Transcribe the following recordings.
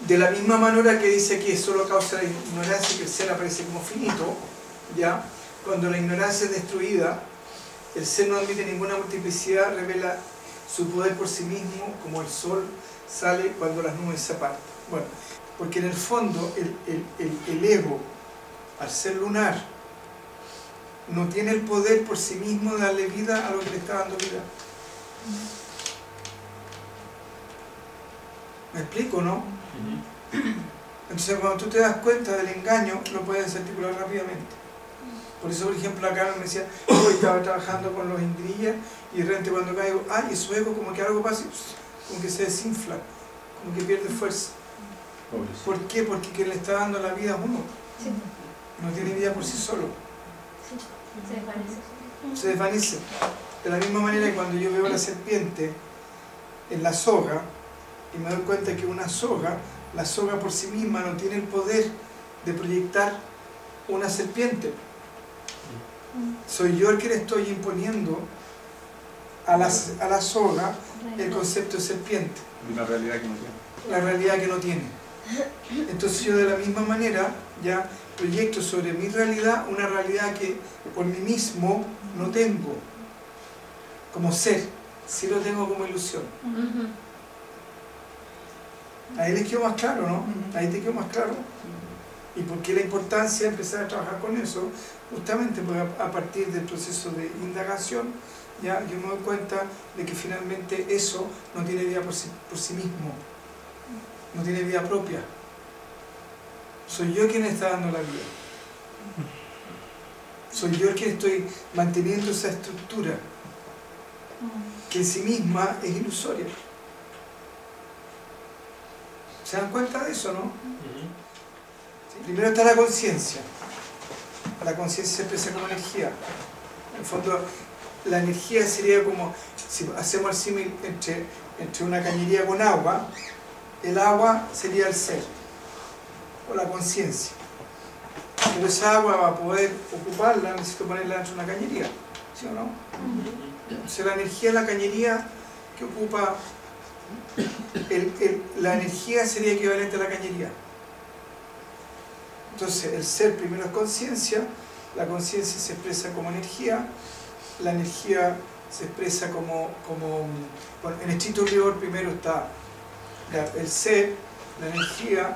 De la misma manera que dice que es solo causa de ignorancia que el ser aparece como finito, ¿ya? Cuando la ignorancia es destruida, el ser no admite ninguna multiplicidad, revela su poder por sí mismo, como el sol sale cuando las nubes se apartan. Bueno, porque en el fondo el ego, al ser lunar, no tiene el poder por sí mismo de darle vida a lo que le está dando vida. ¿Me explico, no? Entonces cuando tú te das cuenta del engaño, lo puedes desarticular rápidamente. Por eso, por ejemplo, acá me decía, hoy estaba trabajando con los indrillas y de repente cuando caigo, ay, eso ego como que algo pasa y como que se desinfla, como que pierde fuerza. ¿Por qué? Porque quien le está dando la vida es uno. No tiene vida por sí solo. Se desvanece. De la misma manera que cuando yo veo la serpiente en la soga y me doy cuenta que una soga, la soga por sí misma no tiene el poder de proyectar una serpiente. Soy yo el que le estoy imponiendo a la soga el concepto de serpiente. Una realidad que no tiene. La realidad que no tiene. Entonces yo de la misma manera ya proyecto sobre mi realidad una realidad que por mí mismo no tengo como ser, sí lo tengo como ilusión. Ahí les quedó más claro, ¿no? Ahí te quedó más claro. ¿Y por qué la importancia de empezar a trabajar con eso? Justamente porque a partir del proceso de indagación, ya yo me doy cuenta de que finalmente eso no tiene vida por sí mismo, no tiene vida propia. Soy yo quien está dando la vida. Soy yo quien estoy manteniendo esa estructura que en sí misma es ilusoria. ¿Se dan cuenta de eso, no? Primero está la conciencia. La conciencia se expresa como energía. En el fondo, la energía sería como, si hacemos el símil entre una cañería con agua, el agua sería el ser, o la conciencia. Pero esa agua, para poder ocuparla, necesito ponerla dentro de una cañería, ¿sí o no? Entonces la energía de la cañería que ocupa, la energía sería equivalente a la cañería. Entonces el ser primero es conciencia, la conciencia se expresa como energía, la energía se expresa como bueno, en estricto rigor primero está el ser, la energía,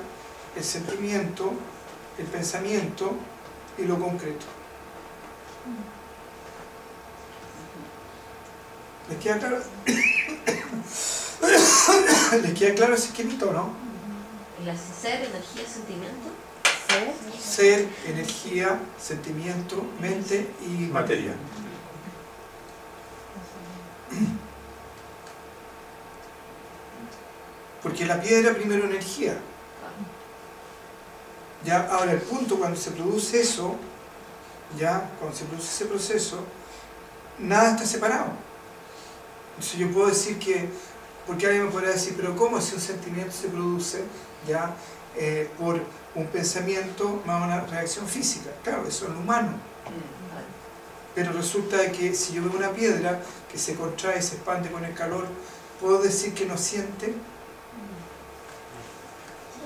el sentimiento, el pensamiento y lo concreto. ¿Les queda claro? ¿Les queda claro ese esquemito, no? Ser, energía, sentimiento. Ser, energía, sentimiento, mente y materia. Porque la piedra primero energía. Ya, ahora el punto cuando se produce eso, ya, cuando se produce ese proceso, nada está separado. Entonces yo puedo decir que, porque alguien me podrá decir, pero ¿cómo si un sentimiento se produce ya por un pensamiento más una reacción física? Claro, eso es lo humano. Pero resulta de que si yo veo una piedra que se contrae y se expande con el calor, ¿puedo decir que no siente?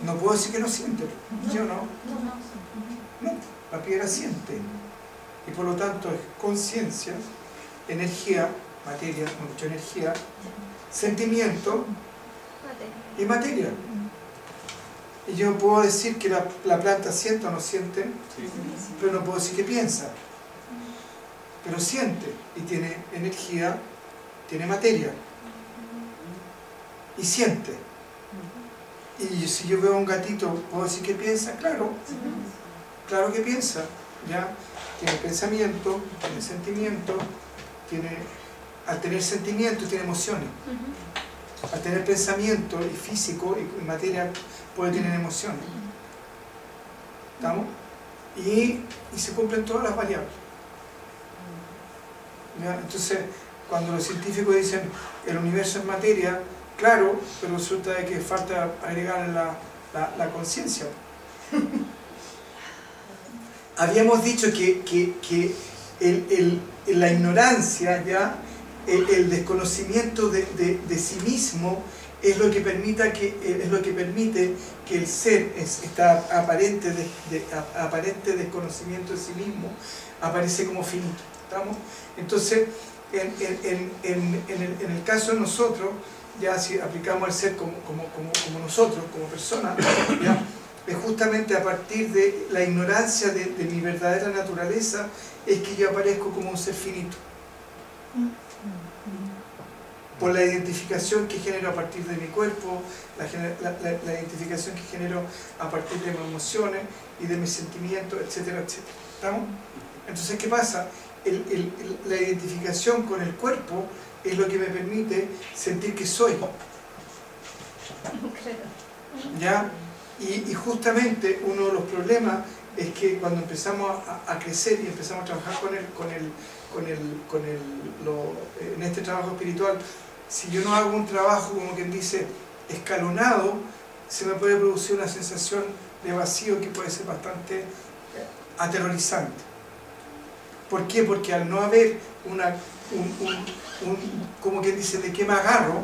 No puedo decir que no siente, ¿sí o no? No, la piedra siente. Y por lo tanto es conciencia, energía, materia, mucha energía, sentimiento y materia. Y yo puedo decir que la planta siente o no siente, pero no puedo decir que piensa. Pero siente y tiene energía, tiene materia y siente. Y si yo veo a un gatito, ¿puedo decir que piensa? Claro, claro que piensa, ¿ya? Tiene pensamiento, tiene sentimiento, al tener sentimiento tiene emociones. Al tener pensamiento y físico y materia puede tener emociones. ¿Estamos? Y se cumplen todas las variables. ¿Ya? Entonces, cuando los científicos dicen el universo es materia, claro, pero resulta de que falta agregar la conciencia. Habíamos dicho que la ignorancia, ya, el desconocimiento de sí mismo, es lo que permite que el ser está aparente desconocimiento de sí mismo, aparece como finito. ¿Estamos? Entonces, en el caso de nosotros, ya si aplicamos al ser como nosotros, como personas, ¿ya? Es justamente a partir de la ignorancia de mi verdadera naturaleza, es que yo aparezco como un ser finito. Por la identificación que genero a partir de mi cuerpo, la identificación que genero a partir de mis emociones y de mis sentimientos, etcétera, etcétera. ¿Estamos? Entonces, ¿qué pasa? La identificación con el cuerpo es lo que me permite sentir que soy. ¿Ya? Y justamente uno de los problemas es que cuando empezamos a crecer y empezamos a trabajar en este trabajo espiritual, si yo no hago un trabajo, como quien dice, escalonado, se me puede producir una sensación de vacío que puede ser bastante aterrorizante. ¿Por qué? Porque al no haber como quien dice, de qué me agarro,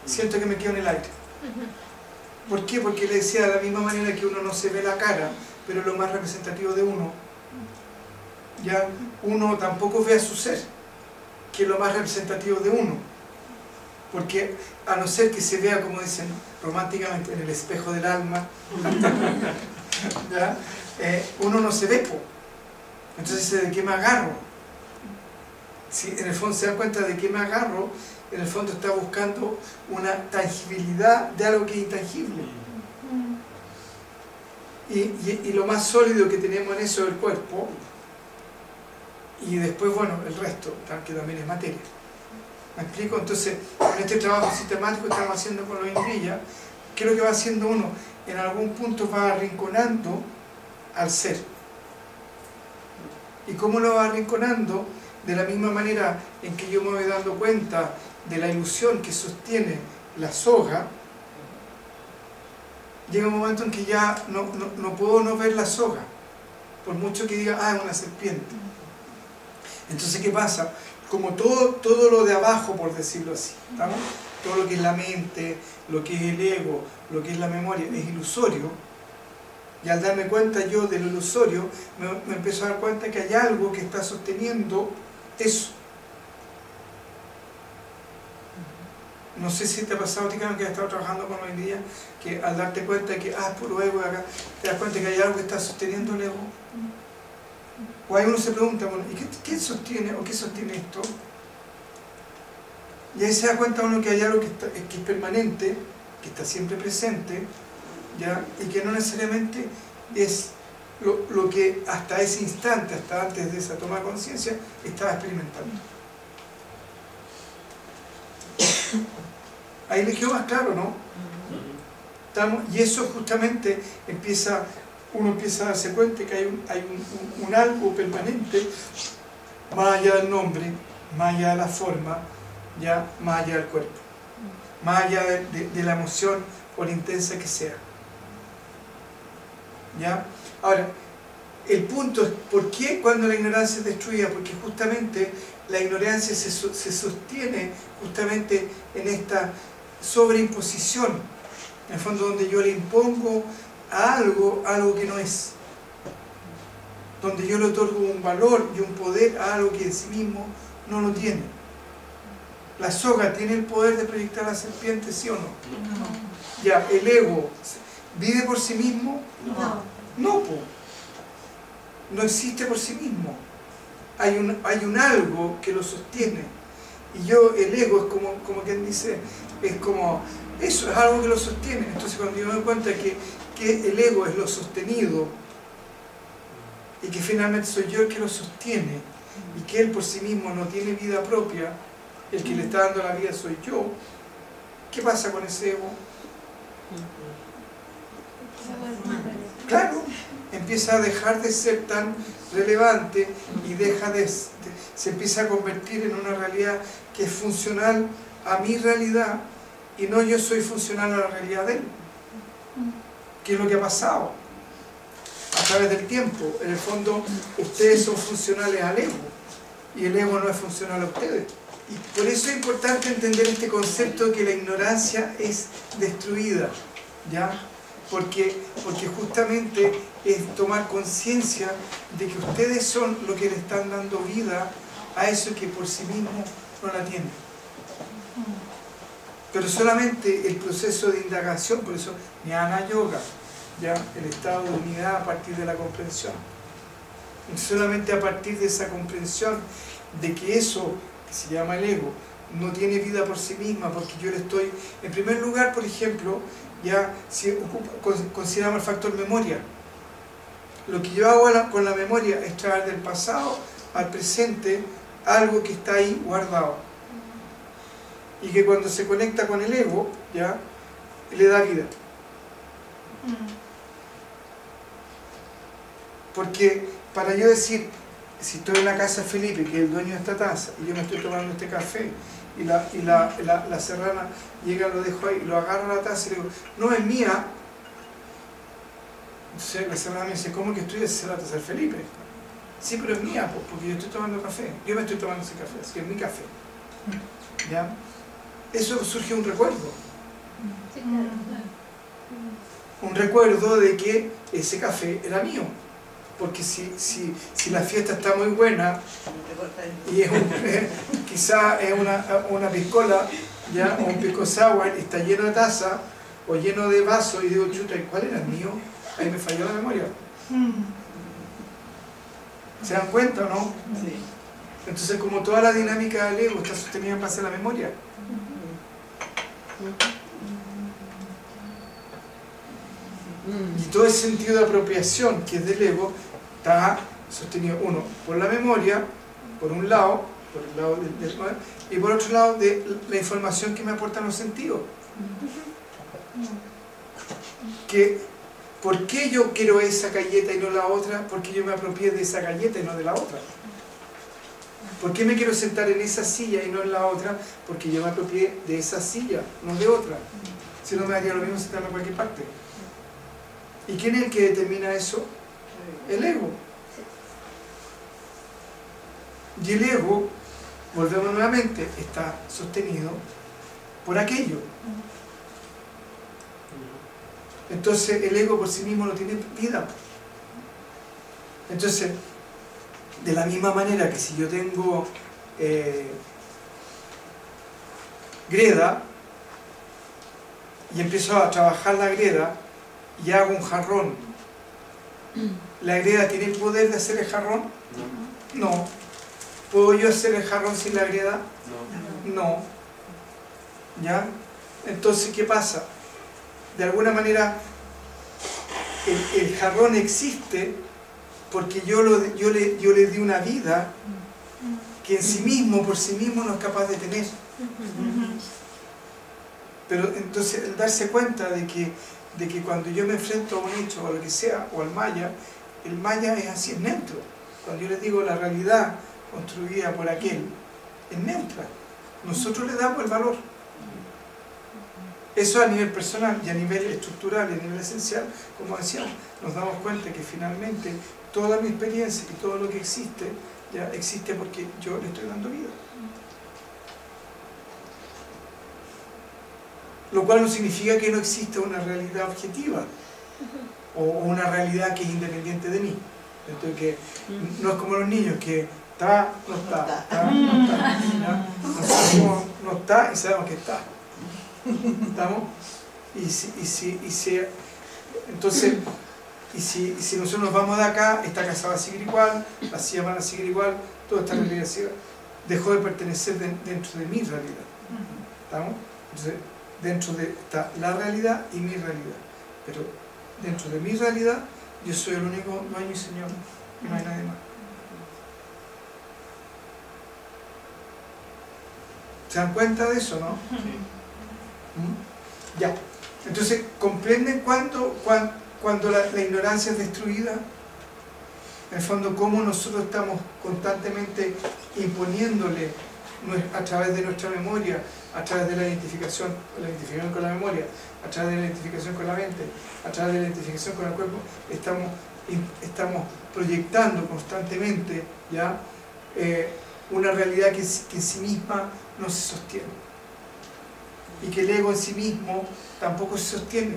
siento que me quedo en el aire. ¿Por qué? Porque le decía, de la misma manera que uno no se ve la cara, pero es lo más representativo de uno, ya uno tampoco ve a su ser, que es lo más representativo de uno, porque a no ser que se vea, como dicen románticamente, en el espejo del alma, ¿ya? Uno no se ve, po. Entonces, ¿de qué me agarro? Si en el fondo se da cuenta de qué me agarro, en el fondo está buscando una tangibilidad de algo que es intangible. Y lo más sólido que tenemos en eso es el cuerpo, y después, bueno, el resto, que también es materia. ¿Me explico? Entonces, en este trabajo sistemático que estamos haciendo con los Ingrilla, ¿qué es lo que va haciendo uno? En algún punto va arrinconando al ser. ¿Y cómo lo va arrinconando? De la misma manera en que yo me voy dando cuenta de la ilusión que sostiene la soga, llega un momento en que ya no puedo no ver la soga, por mucho que diga, es una serpiente. Entonces, ¿qué pasa? Como todo lo de abajo, por decirlo así, ¿estamos? Todo lo que es la mente, lo que es el ego, lo que es la memoria, es ilusorio, y al darme cuenta yo de lo ilusorio, me empiezo a dar cuenta que hay algo que está sosteniendo eso. No sé si te ha pasado, Ticano, que has estado trabajando con hoy en día, que al darte cuenta de que, es puro ego de acá, te das cuenta que hay algo que está sosteniendo el ego. O ahí uno se pregunta, bueno, ¿y qué sostiene o qué sostiene esto? Y ahí se da cuenta uno que hay algo que es permanente, que está siempre presente, ¿ya? Y que no necesariamente es lo que hasta ese instante, hasta antes de esa toma de conciencia, estaba experimentando. Ahí le quedó más claro, ¿no? Y eso justamente uno empieza a darse cuenta que hay un algo permanente, más allá del nombre, más allá de la forma, ya más allá del cuerpo, más allá de la emoción o la intensa que sea. ¿Ya? Ahora, el punto es, ¿por qué cuando la ignorancia es destruida? Porque justamente la ignorancia se sostiene justamente en esta sobreimposición, en el fondo donde yo le impongo a algo que no es, donde yo le otorgo un valor y un poder a algo que en sí mismo no lo tiene. ¿La soga tiene el poder de proyectar a la serpiente, sí o no? No. Ya, ¿el ego vive por sí mismo? No, no existe por sí mismo. Hay un algo que lo sostiene. Y el ego es como quien dice, es como, eso es algo que lo sostiene. Entonces cuando yo me doy cuenta que el ego es lo sostenido, y que finalmente soy yo el que lo sostiene, y que él por sí mismo no tiene vida propia, el que le está dando la vida soy yo, ¿qué pasa con ese ego? Claro, empieza a dejar de ser tan relevante y se empieza a convertir en una realidad que es funcional a mi realidad y no yo soy funcional a la realidad de él. ¿Qué es lo que ha pasado? A través del tiempo, en el fondo, ustedes son funcionales al ego y el ego no es funcional a ustedes. por eso es importante entender este concepto de que la ignorancia es destruida, ¿ya? Porque justamente es tomar conciencia de que ustedes son lo que le están dando vida a eso que por sí mismo no la tiene. Pero solamente el proceso de indagación, por eso Jnana Yoga, ¿ya? El estado de unidad a partir de la comprensión. Solamente a partir de esa comprensión de que eso que se llama el ego no tiene vida por sí misma, porque yo le estoy, en primer lugar, por ejemplo, ya si consideramos el factor memoria, lo que yo hago con la memoria es traer del pasado al presente algo que está ahí guardado y que cuando se conecta con el ego, ya le da vida. Porque para yo decir, si estoy en la casa de Felipe, que es el dueño de esta taza, y yo me estoy tomando este café, y la serrana llega, lo dejo ahí, lo agarro a la taza y le digo, no es mía. Entonces la serrana me dice, ¿cómo que estoy esa la taza de Felipe? Sí, pero es mía, porque yo estoy tomando café, yo me estoy tomando ese café, así que es mi café. ¿Ya? Eso surge un recuerdo. Sí, claro. Un recuerdo de que ese café era mío. Porque si la fiesta está muy buena y es quizá es una piscola, ¿ya? O un pisco sour y está lleno de taza o lleno de vasos y digo, chuta, ¿cuál era el mío? Ahí me falló la memoria. ¿Se dan cuenta o no? Sí. Entonces, como toda la dinámica del ego está sostenida en base a la memoria. Y todo ese sentido de apropiación que es del ego está sostenido, uno, por la memoria, por un lado, por el lado del y por otro lado de la información que me aportan los sentidos. ¿Por qué yo quiero esa galleta y no la otra? Porque yo me apropié de esa galleta y no de la otra. ¿Por qué me quiero sentar en esa silla y no en la otra? Porque yo me apropié de esa silla, no de otra. Si no, me daría lo mismo sentarme en cualquier parte. ¿Y quién es el que determina eso? El ego. Y el ego, volvemos nuevamente, está sostenido por aquello. Entonces el ego por sí mismo no tiene vida. Entonces, de la misma manera que si yo tengo greda y empiezo a trabajar la greda y hago un jarrón, ¿la greda tiene el poder de hacer el jarrón? No. ¿Puedo yo hacer el jarrón sin la greda? No. ¿Ya? Entonces, ¿qué pasa? De alguna manera, el jarrón existe porque yo le di una vida que en sí mismo, por sí mismo, no es capaz de tener. Pero entonces, el darse cuenta de que cuando yo me enfrento a un hecho o a lo que sea, o al maya, el maya es así, es neutro. Cuando yo les digo la realidad construida por aquel, es neutra. Nosotros le damos el valor. Eso a nivel personal y a nivel estructural y a nivel esencial, como decíamos, nos damos cuenta que finalmente toda mi experiencia y todo lo que existe, ya existe porque yo le estoy dando vida. Lo cual no significa que no exista una realidad objetiva o una realidad que es independiente de mí. Entonces, que no es como los niños que está, no está, está, no está, ¿ya? Nosotros no está y sabemos que está. ¿Estamos? Entonces, si nosotros nos vamos de acá, esta casa va a seguir igual, las sillas van a seguir igual, toda esta realidad dejó de pertenecer dentro de mi realidad. ¿Estamos? Entonces, dentro de está la realidad y mi realidad. Pero dentro de mi realidad, yo soy el único dueño y señor, y no hay nadie más. ¿Se dan cuenta de eso, no? Ya. Entonces, ¿comprenden cuando la ignorancia es destruida? En el fondo, cómo nosotros estamos constantemente imponiéndole a través de nuestra memoria, a través de la identificación con la memoria, a través de la identificación con la mente, a través de la identificación con el cuerpo, estamos proyectando constantemente, ¿ya? una realidad que en sí misma no se sostiene. Y que el ego en sí mismo tampoco se sostiene.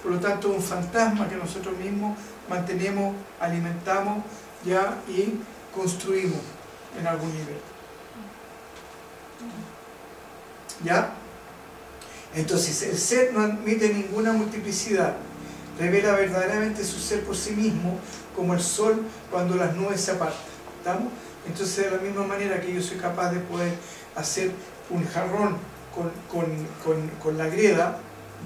Por lo tanto, es un fantasma que nosotros mismos mantenemos, alimentamos, ¿ya? Y construimos en algún nivel. ¿Ya? Entonces, el ser no admite ninguna multiplicidad, revela verdaderamente su ser por sí mismo, como el sol cuando las nubes se apartan. ¿Estamos? Entonces, de la misma manera que yo soy capaz de poder hacer un jarrón con la greda,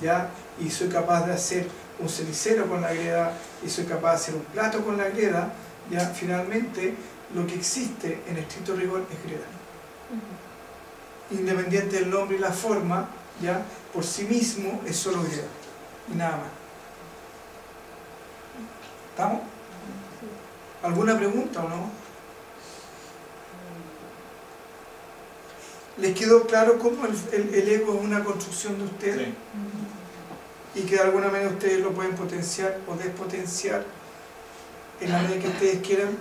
¿ya? Y soy capaz de hacer un cenicero con la greda, y soy capaz de hacer un plato con la greda, ¿ya? Finalmente, lo que existe en estricto rigor es greda. Independiente del nombre y la forma, ¿ya? Por sí mismo es solo greda y nada más. ¿Estamos? ¿Alguna pregunta o no? ¿Les quedó claro cómo el ego es una construcción de ustedes? Sí. Y que de alguna manera ustedes lo pueden potenciar o despotenciar en la medida que ustedes quieran?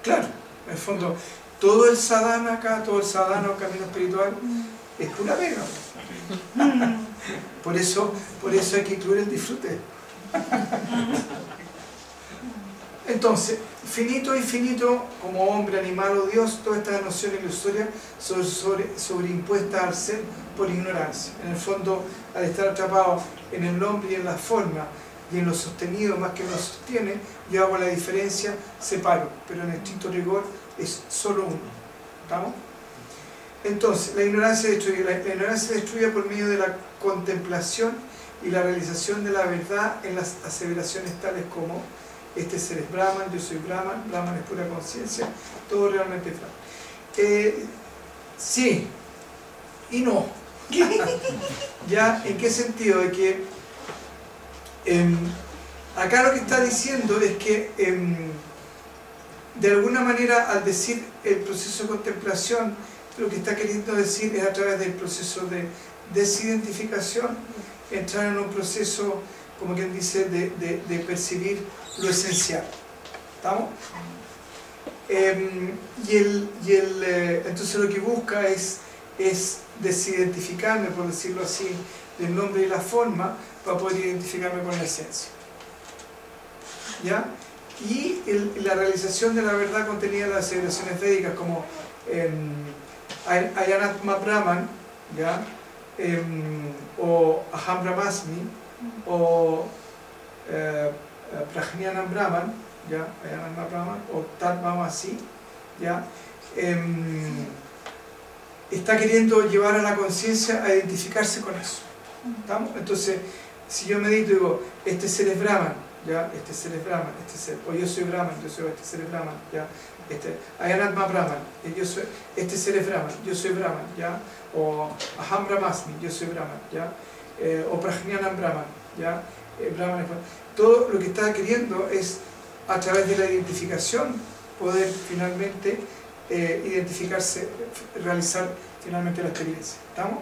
Claro, en el fondo, todo el sadhana acá, todo el sadhana o camino espiritual es pura pega. Por eso hay que incluir el disfrute. Entonces, finito e infinito, como hombre, animal o Dios, todas estas nociones ilusorias son sobreimpuestas al ser por ignorancia. En el fondo, al estar atrapado en el nombre y en la forma y en lo sostenido más que en lo sostiene, yo hago la diferencia, separo, pero en estricto rigor es solo uno. ¿Estamos? Entonces, la ignorancia destruye. La ignorancia destruye por medio de la contemplación y la realización de la verdad en las aseveraciones tales como este ser es Brahman, yo soy Brahman, Brahman es pura conciencia, todo realmente es Brahman. Sí y no. ¿Ya? ¿En qué sentido? De que acá lo que está diciendo es que de alguna manera, al decir el proceso de contemplación, lo que está queriendo decir es a través del proceso de desidentificación, entrar en un proceso, como quien dice, de percibir lo esencial. ¿Estamos? Entonces lo que busca es desidentificarme, por decirlo así, del nombre y la forma, para poder identificarme con la esencia. ¿Ya? Y la realización de la verdad contenida en las aseveraciones védicas, como Ayanatma Brahman, ¿ya? O Aham Brahmasmi, o Prajnanam Brahman, ¿ya? Ayanatma Brahman, o Tat Mamasi, ¿ya? Está queriendo llevar a la conciencia a identificarse con eso. ¿Estamos? Entonces, si yo medito y digo, este ser es Brahman, ¿ya? Este ser es Brahman, o yo soy Brahman, este ser es Brahman, ¿ya? Ayanatma Brahman, este ser es Brahman, yo soy Brahman, ¿ya? O Aham Brahmasmi, yo soy Brahman, ¿ya? O Prajnanam Brahman, ¿ya? Brahman es Brahman. Todo lo que está queriendo es, a través de la identificación, poder finalmente identificarse, realizar finalmente la experiencia. ¿Estamos?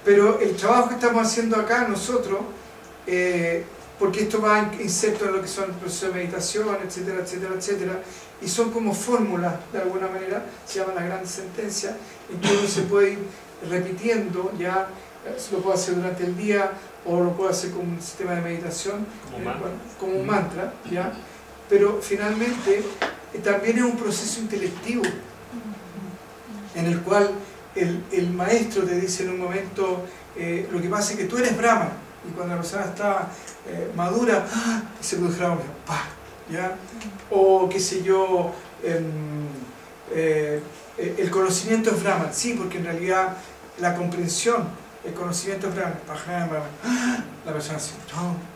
Pero el trabajo que estamos haciendo acá nosotros, porque esto va inserto en lo que son el proceso de meditación, etcétera, etcétera, etcétera, y son como fórmulas, de alguna manera, se llaman las grandes sentencias, en que uno se puede ir repitiendo, ya lo puedo hacer durante el día, o lo puedo hacer como un sistema de meditación, como un mantra, ¿ya? Pero finalmente también es un proceso intelectivo, en el cual el maestro te dice en un momento, lo que pasa es que tú eres Brahman, y cuando la persona está madura, se produce la unión, ¿ya? O qué sé yo, el conocimiento es Brahman, sí, porque en realidad la comprensión, el conocimiento es Brahman, la persona se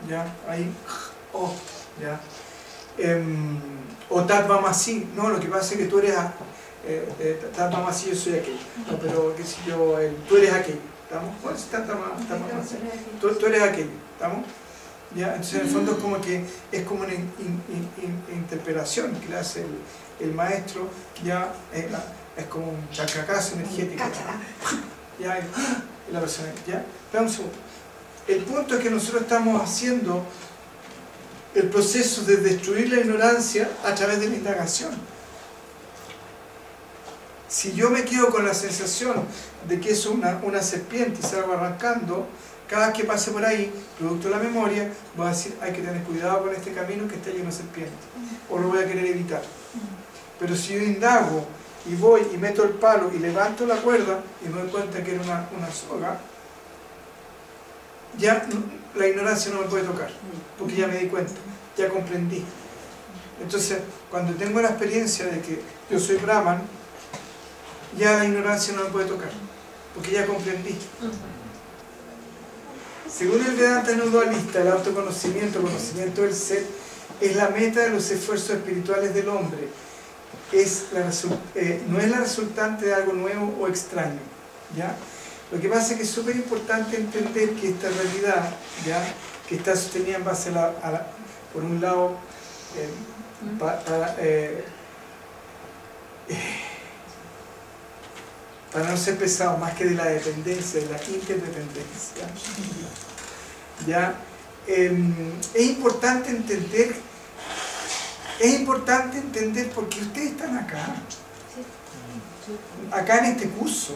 ¿ya? Ahí, ¿ya? O Tat Mamasi, no, lo que pasa es que tú eres Tat Mamasi, yo soy aquello, no, pero qué sé yo, tú eres aquello, ¿estamos? ¿Cuál es Tat Mamasi? Tú eres aquello, ¿estamos? ¿Ya? Entonces en el fondo es como una interpelación que le hace el maestro, ya es como un chacacazo energético, ya, y la persona, ya, espera un segundo. El punto es que nosotros estamos haciendo el proceso de destruir la ignorancia a través de la indagación. Si yo me quedo con la sensación de que es una serpiente y salgo arrancando, cada vez que pase por ahí, producto de la memoria, voy a decir, hay que tener cuidado con este camino que está lleno de serpientes, o lo voy a querer evitar. Pero si yo indago y voy y meto el palo y levanto la cuerda y me doy cuenta que era una soga, ya la ignorancia no me puede tocar, porque ya me di cuenta, ya comprendí. Entonces, cuando tengo la experiencia de que yo soy Brahman, ya la ignorancia no me puede tocar, porque ya comprendí. Según el Vedanta no dualista, el autoconocimiento, conocimiento del ser, es la meta de los esfuerzos espirituales del hombre. No es la resultante de algo nuevo o extraño, ¿ya? Lo que pasa es que es súper importante entender que esta realidad, ¿ya?, que está sostenida en base por un lado, para no ser pesado, más que de la dependencia, de la interdependencia, ¿ya? Es importante entender por qué ustedes están acá, en este curso,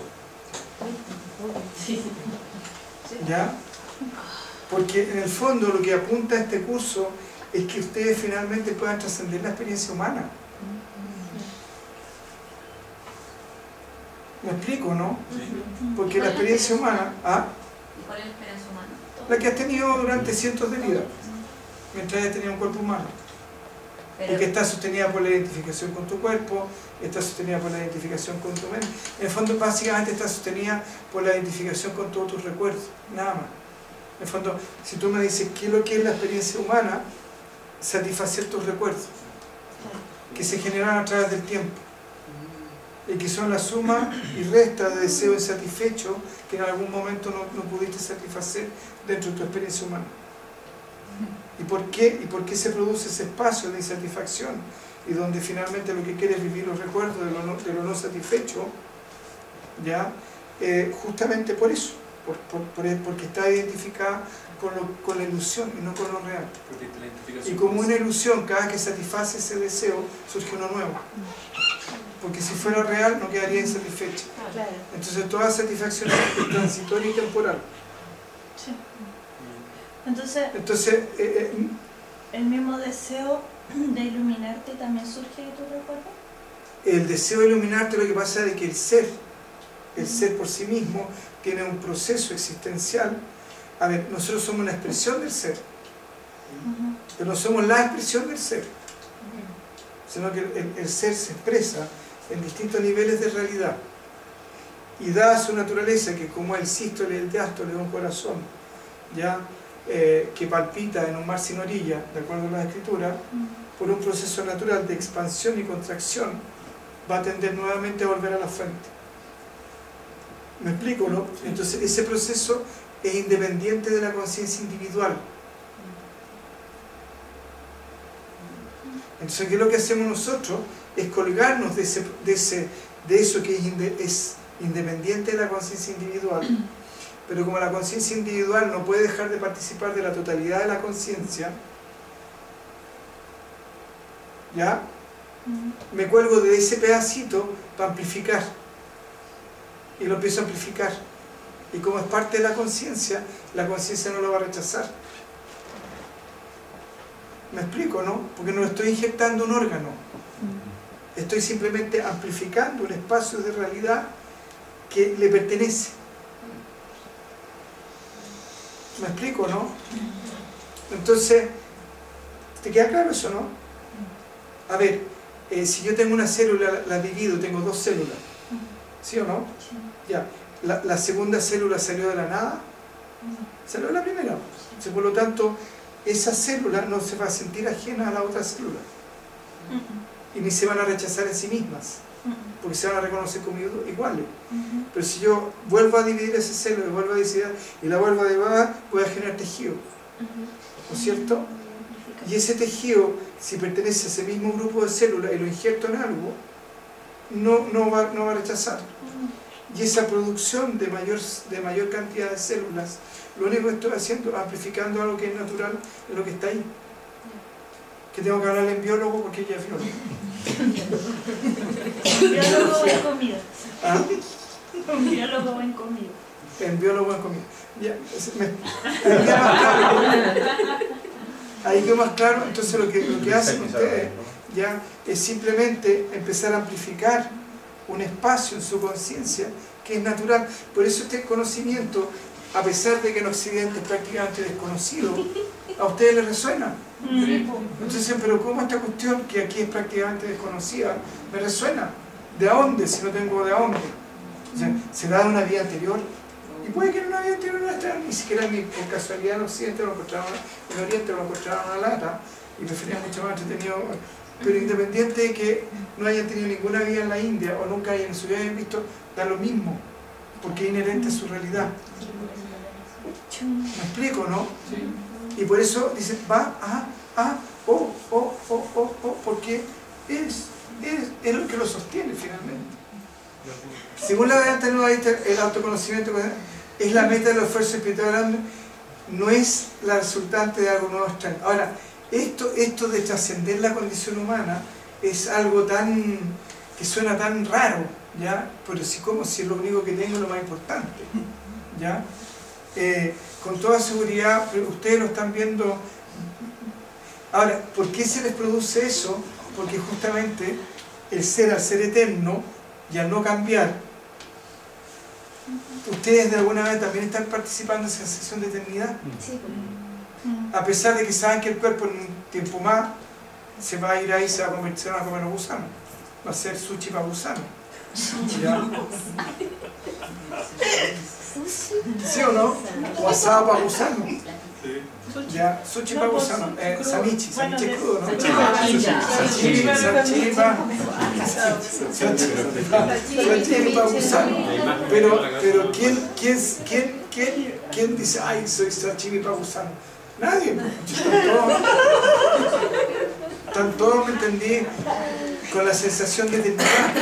¿ya? Porque en el fondo lo que apunta a este curso es que ustedes finalmente puedan trascender la experiencia humana. ¿Me explico, no? Porque la experiencia humana... ¿ah? ¿Cuál es la experiencia humana? La que has tenido durante cientos de vidas, mientras hayas tenido un cuerpo humano. Y que está sostenida por la identificación con tu cuerpo, está sostenida por la identificación con tu mente. En el fondo, básicamente está sostenida por la identificación con todos tus recuerdos, nada más. En el fondo, si tú me dices qué es lo que es la experiencia humana, satisfacer tus recuerdos, que se generan a través del tiempo, y que son la suma y resta de deseos insatisfechos que en algún momento no pudiste satisfacer dentro de tu experiencia humana. ¿Y por qué? ¿Y por qué se produce ese espacio de insatisfacción? Y donde finalmente lo que quieres es vivir los recuerdos de lo no satisfecho, ¿ya? Justamente por eso, porque está identificada con la ilusión y no con lo real. Y como una ilusión, cada vez que satisface ese deseo, surge uno nuevo. Porque si fuera real no quedaría insatisfecho. Entonces toda satisfacción es transitoria y temporal. Sí. Entonces el mismo deseo de iluminarte también surge de tu recuerdo. El deseo de iluminarte, lo que pasa es que el ser por sí mismo tiene un proceso existencial. A ver, nosotros somos una expresión del ser, pero no somos la expresión del ser, sino que el ser se expresa en distintos niveles de realidad, y dada su naturaleza, que como el sístole y el diástole de un corazón, ¿ya?, que palpita en un mar sin orilla, de acuerdo a la escritura, por un proceso natural de expansión y contracción, va a tender nuevamente a volver a la fuente. ¿Me explico, no? Entonces ese proceso es independiente de la conciencia individual. Entonces, ¿qué es lo que hacemos nosotros? Es colgarnos de eso que es independiente de la conciencia individual. Pero como la conciencia individual no puede dejar de participar de la totalidad de la conciencia, ¿ya?, me cuelgo de ese pedacito para amplificar. Y lo empiezo a amplificar. Y como es parte de la conciencia no lo va a rechazar. ¿Me explico, no? Porque no estoy inyectando un órgano. Estoy simplemente amplificando un espacio de realidad que le pertenece. ¿Me explico, no? Entonces, ¿te queda claro eso, no? A ver, si yo tengo una célula, la divido, tengo dos células. ¿Sí o no? Ya. La segunda célula salió de la nada, salió de la primera. Entonces, por lo tanto, esa célula no se va a sentir ajena a la otra célula. Y ni se van a rechazar en sí mismas, porque se van a reconocer como iguales. Pero si yo vuelvo a dividir esa célula, vuelvo a dividir y la vuelvo a dividir, voy a generar tejido. ¿No es cierto? Y ese tejido, si pertenece a ese mismo grupo de células y lo injerto en algo, no va a rechazar. Y esa producción de mayor cantidad de células, lo único que estoy haciendo es amplificando algo que es natural en lo que está ahí. Que tengo que hablarle en biólogo porque ella es biólogo. En biólogo en comida. ¿Ah? En biólogo en comida. En biólogo en comida. Ya, ahí queda más claro. Ahí quedó más claro. Entonces lo que hacen ustedes ya es simplemente empezar a amplificar un espacio en su conciencia que es natural. Por eso este conocimiento, a pesar de que en Occidente es prácticamente desconocido, a ustedes les resuena. Entonces, pero ¿cómo esta cuestión que aquí es prácticamente desconocida me resuena? ¿De dónde? Si no tengo de dónde. O sea, ¿será de una vida anterior? Y puede que en una vida anterior no esté, ni siquiera por casualidad en Occidente lo encontraron, en Oriente lo encontraron una lata y preferían mucho más entretenido. Pero independiente de que no hayan tenido ninguna vida en la India o nunca en su vida hayan visto, da lo mismo, porque es inherente a su realidad. ¿Me explico, no? Y por eso dicen, porque es lo que lo sostiene finalmente. Según la Vedanta Nueva, el autoconocimiento es la meta del esfuerzo espiritual, no es la resultante de algo nuevo extraño. Ahora, esto de trascender la condición humana es algo que suena tan raro, ¿ya? Pero sí, como si es lo único que tengo, lo más importante, ¿ya? Con toda seguridad, ustedes lo están viendo. Ahora, ¿por qué se les produce eso? Porque justamente el ser, al ser eterno y al no cambiar, ustedes de alguna manera también están participando en esa sensación de eternidad. A pesar de que saben que el cuerpo en un tiempo más se va a ir ahí, se va a convertir en a comer los gusanos, va a ser sushi para gusanos. ¿Sí o no? O asado para gusanos. Ya, sushi para gusanos, samichi crudo, ¿no? Sashimi para gusanos. Pero ¿quién dice, ay, soy sashimi para gusanos? Nadie. Están todos, ¿me entendí? Con la sensación de eternidad.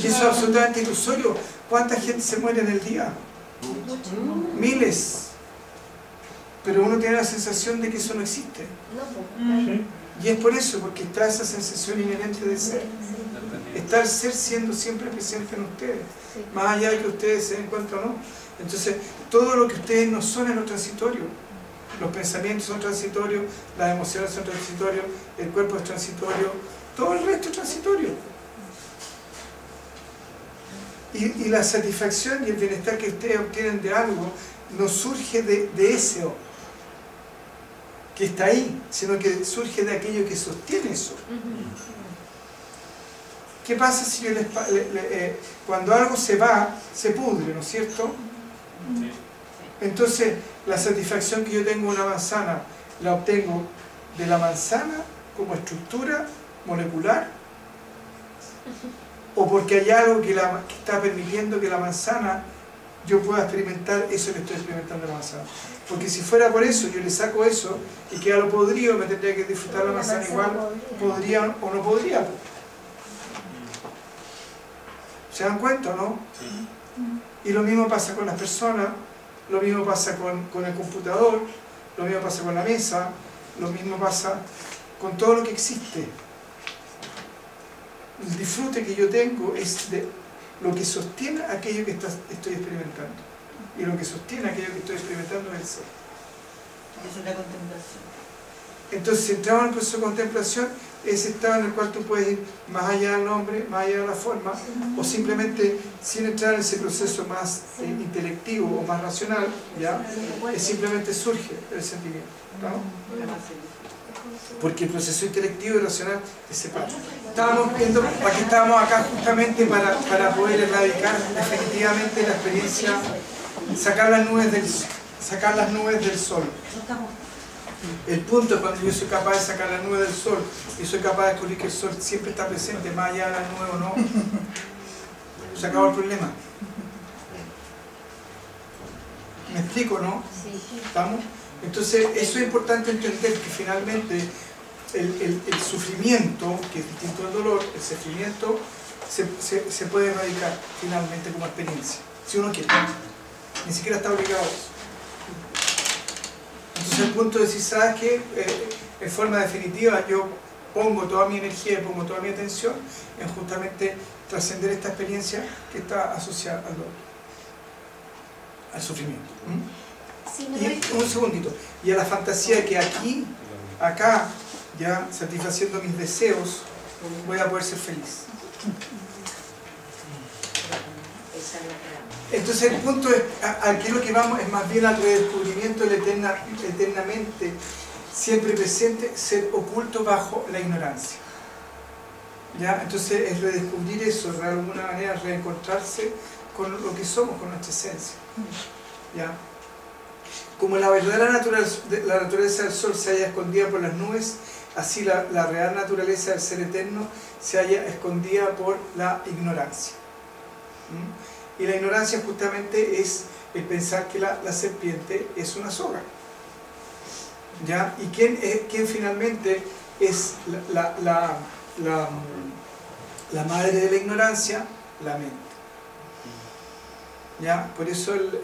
Y eso es absolutamente ilusorio. ¿Cuánta gente se muere en el día? Miles. Pero uno tiene la sensación de que eso no existe. Y es por eso, porque está esa sensación inherente de ser. Está el ser siendo siempre presente en ustedes, más allá de que ustedes se den cuenta o no. Entonces, todo lo que ustedes no son es lo transitorio. Los pensamientos son transitorios, las emociones son transitorios, el cuerpo es transitorio, todo el resto es transitorio. Y la satisfacción y el bienestar que ustedes obtienen de algo no surge de ese que está ahí, sino que surge de aquello que sostiene eso. ¿Qué pasa si yo cuando algo se va, se pudre, ¿no es cierto? Entonces, la satisfacción que yo tengo de una manzana, la obtengo de la manzana como estructura molecular, o porque hay algo que está permitiendo que la manzana yo pueda experimentar eso que estoy experimentando en la manzana. Porque si fuera por eso, yo le saco eso y queda lo podrido, me tendría que disfrutar la manzana igual, podría o no podría. ¿Se dan cuenta o no? Y lo mismo pasa con las personas, lo mismo pasa con el computador, lo mismo pasa con la mesa, lo mismo pasa con todo lo que existe. El disfrute que yo tengo es de lo que sostiene aquello que estoy experimentando. Y lo que sostiene aquello que estoy experimentando es el ser. Esa es la contemplación. Entonces, si entramos en el proceso de contemplación, es estado en el cual tú puedes ir más allá del nombre, más allá de la forma, o simplemente, sin entrar en ese proceso más intelectivo o más racional, ¿ya? Simplemente surge el sentimiento, ¿no? Porque el proceso intelectivo y racional es separado. Estábamos viendo, aquí estábamos acá justamente para poder erradicar definitivamente la experiencia, sacar las nubes del sol. El punto es cuando yo soy capaz de sacar las nubes del sol y soy capaz de descubrir que el sol siempre está presente, más allá de las nubes o no, se acabó el problema. ¿Me explico, no? ¿Estamos? Entonces, eso es importante entender, que finalmente el sufrimiento, que es distinto al dolor, el sufrimiento se puede erradicar finalmente como experiencia, si uno quiere. Ni siquiera está obligado a eso. Entonces el punto de decir, ¿sabes qué? En forma definitiva yo pongo toda mi energía y pongo toda mi atención en justamente trascender esta experiencia que está asociada al dolor, al sufrimiento. Sí, no Y un segundito, y a la fantasía que aquí, acá, ya satisfaciendo mis deseos, voy a poder ser feliz. Entonces el punto es, aquí lo que vamos es más bien al redescubrimiento del eternamente, siempre presente, ser oculto bajo la ignorancia. ¿Ya? Entonces es redescubrir eso, de alguna manera reencontrarse con lo que somos, con nuestra esencia. ¿Ya? Como la verdadera naturaleza del sol se halla escondida por las nubes, así la real naturaleza del ser eterno se halla escondida por la ignorancia. Y la ignorancia justamente es el pensar que la serpiente es una soga. ¿Ya? ¿Y quién finalmente es la madre de la ignorancia? La mente. ¿Ya? Por eso el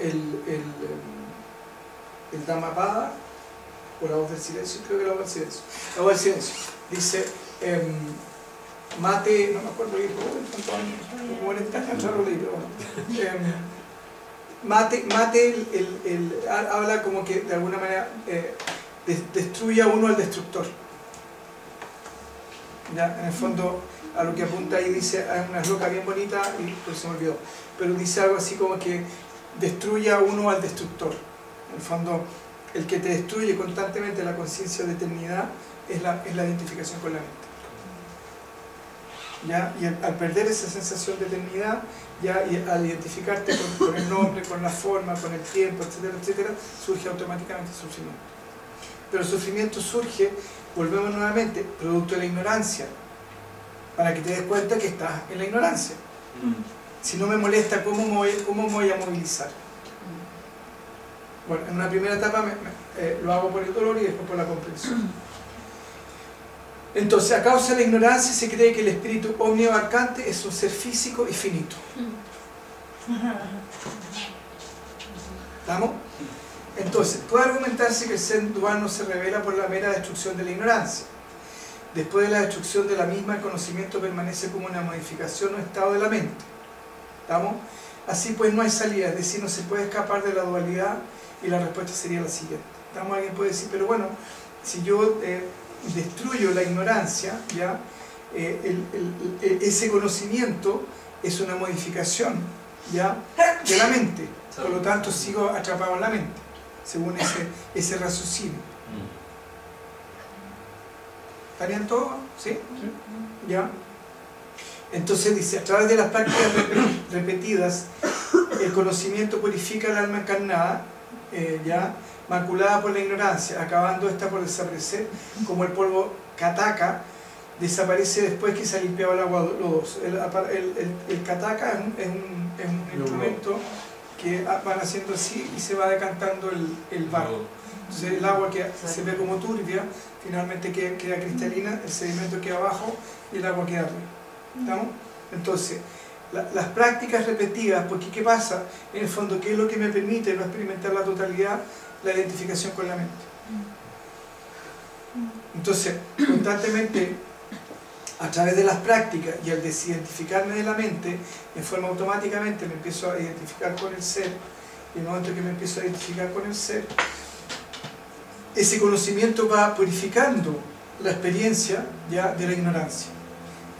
Dhammapada, o la voz del silencio, creo que la voz del silencio. La voz del silencio dice, mate, no me acuerdo qué dijo, como 40 años atrás lo leí, pero bueno. Habla como que de alguna manera destruye a uno al destructor. ¿Ya? En el fondo, a lo que apunta ahí dice, hay una loca bien bonita, y pues se me olvidó, pero dice algo así como que destruye a uno al destructor. En el fondo, el que te destruye constantemente la conciencia de eternidad es la identificación con la mente. ¿Ya? Y al perder esa sensación de eternidad, ya, y al identificarte con el nombre, con la forma, con el tiempo, etcétera, etcétera, surge automáticamente el sufrimiento. Pero el sufrimiento surge, volvemos nuevamente, producto de la ignorancia, para que te des cuenta que estás en la ignorancia. Si no me molesta, ¿cómo me voy a movilizar? Bueno, en una primera etapa lo hago por el dolor y después por la comprensión. Entonces, a causa de la ignorancia se cree que el espíritu omniabarcante es un ser físico y finito. ¿Estamos? Entonces, puede argumentarse que el ser dual no se revela por la mera destrucción de la ignorancia. Después de la destrucción de la misma, el conocimiento permanece como una modificación o estado de la mente. ¿Estamos? Así pues no hay salida, es decir, no se puede escapar de la dualidad, y la respuesta sería la siguiente. ¿Estamos? Alguien puede decir, pero bueno, si yo destruyo la ignorancia, ¿ya? Ese conocimiento es una modificación, ¿ya? De la mente, por lo tanto sigo atrapado en la mente, según ese raciocinio. ¿Está bien todo? ¿Sí? ¿Ya? Entonces dice, a través de las prácticas repetidas, el conocimiento purifica el alma encarnada, ¿ya? Maculada por la ignorancia, acabando esta por desaparecer, como el polvo kataka desaparece después que se ha limpiado el agua lodosa. El kataka es un instrumento que van haciendo así y se va decantando el barro. Entonces el agua que se ve como turbia, finalmente queda cristalina, el sedimento queda abajo y el agua queda arriba. ¿Estamos? Entonces, las prácticas repetidas, porque ¿qué pasa? En el fondo, ¿qué es lo que me permite no experimentar la totalidad? La identificación con la mente. Entonces, constantemente, a través de las prácticas y al desidentificarme de la mente, en forma automáticamente me empiezo a identificar con el ser, y en el momento que me empiezo a identificar con el ser, ese conocimiento va purificando la experiencia, ya, de la ignorancia.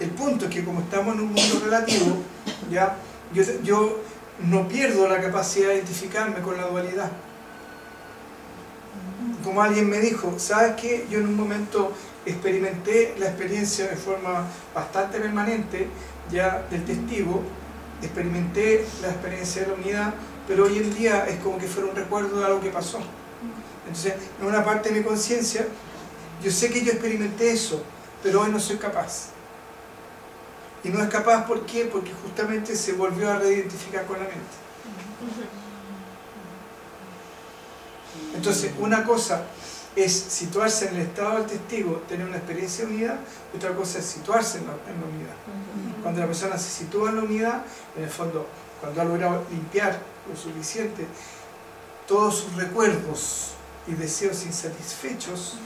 El punto es que como estamos en un mundo relativo, ya, yo no pierdo la capacidad de identificarme con la dualidad. Como alguien me dijo, ¿sabes qué? Yo en un momento experimenté la experiencia de forma bastante permanente, ya, del testigo, experimenté la experiencia de la unidad, pero hoy en día es como que fuera un recuerdo de algo que pasó. Entonces, en una parte de mi conciencia, yo sé que yo experimenté eso, pero hoy no soy capaz. Y no es capaz, ¿por qué? Porque justamente se volvió a reidentificar con la mente. Entonces, una cosa es situarse en el estado del testigo, tener una experiencia de unidad, y otra cosa es situarse en la unidad. Cuando la persona se sitúa en la unidad, en el fondo, cuando ha logrado limpiar lo suficiente todos sus recuerdos y deseos insatisfechos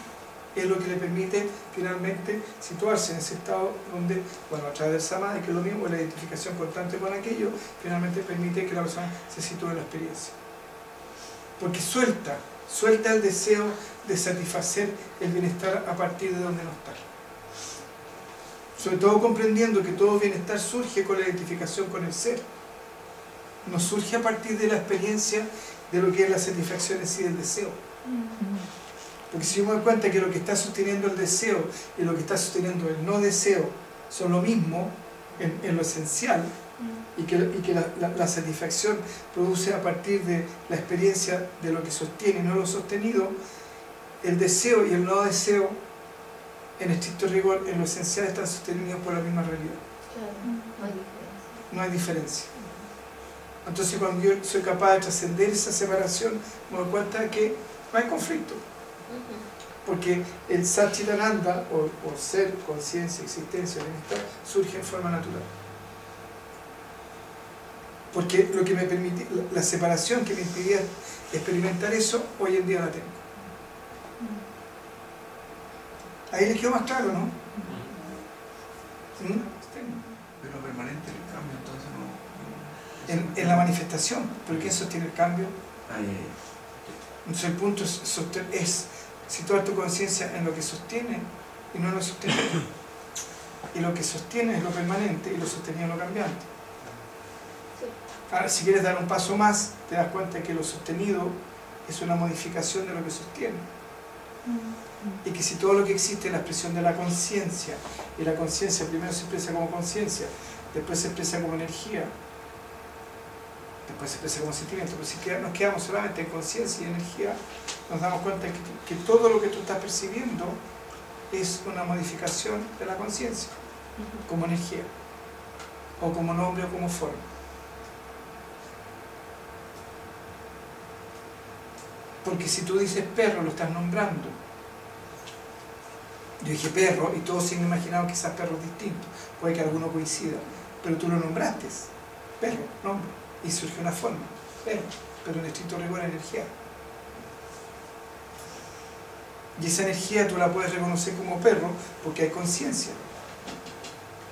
es lo que le permite finalmente situarse en ese estado donde, bueno, a través del samadhi, que es lo mismo, la identificación constante con aquello, finalmente permite que la persona se sitúe en la experiencia. Porque suelta el deseo de satisfacer el bienestar a partir de donde no está. Sobre todo comprendiendo que todo bienestar surge con la identificación con el ser. No surge a partir de la experiencia de lo que es la satisfacción en sí del deseo. Porque si yo me doy cuenta que lo que está sosteniendo el deseo y lo que está sosteniendo el no deseo son lo mismo en lo esencial, y que la satisfacción produce a partir de la experiencia de lo que sostiene y no lo sostenido, el deseo y el no deseo, en estricto rigor, en lo esencial están sostenidos por la misma realidad. Claro, no hay diferencia. No hay diferencia. Entonces, cuando yo soy capaz de trascender esa separación, me doy cuenta de que no hay conflicto. Porque el Satchitananda, o ser, conciencia, existencia, bienestar, surge en forma natural. Porque lo que me permite, la separación que me impedía experimentar eso, hoy en día la tengo. Ahí les quedó más claro, ¿no? Pero permanente el cambio, entonces no... En la manifestación, pero ¿quién sostiene el cambio? Ay. Entonces el punto es situar tu conciencia en lo que sostiene y no en lo sostenido. Y lo que sostiene es lo permanente y lo sostenido es lo cambiante. Ahora, si quieres dar un paso más, te das cuenta que lo sostenido es una modificación de lo que sostiene. Y que si todo lo que existe es la expresión de la conciencia, y la conciencia primero se expresa como conciencia, después se expresa como energía, después se expresa como sentimiento, pero si nos quedamos solamente en conciencia y energía, nos damos cuenta que todo lo que tú estás percibiendo es una modificación de la conciencia, como energía, o como nombre o como forma. Porque si tú dices perro, lo estás nombrando. Yo dije perro y todos se han imaginado quizás perros distintos, puede que alguno coincida, pero tú lo nombraste, perro, nombre, y surgió una forma, perro, pero en estricto rigor energía. Y esa energía tú la puedes reconocer como perro porque hay conciencia.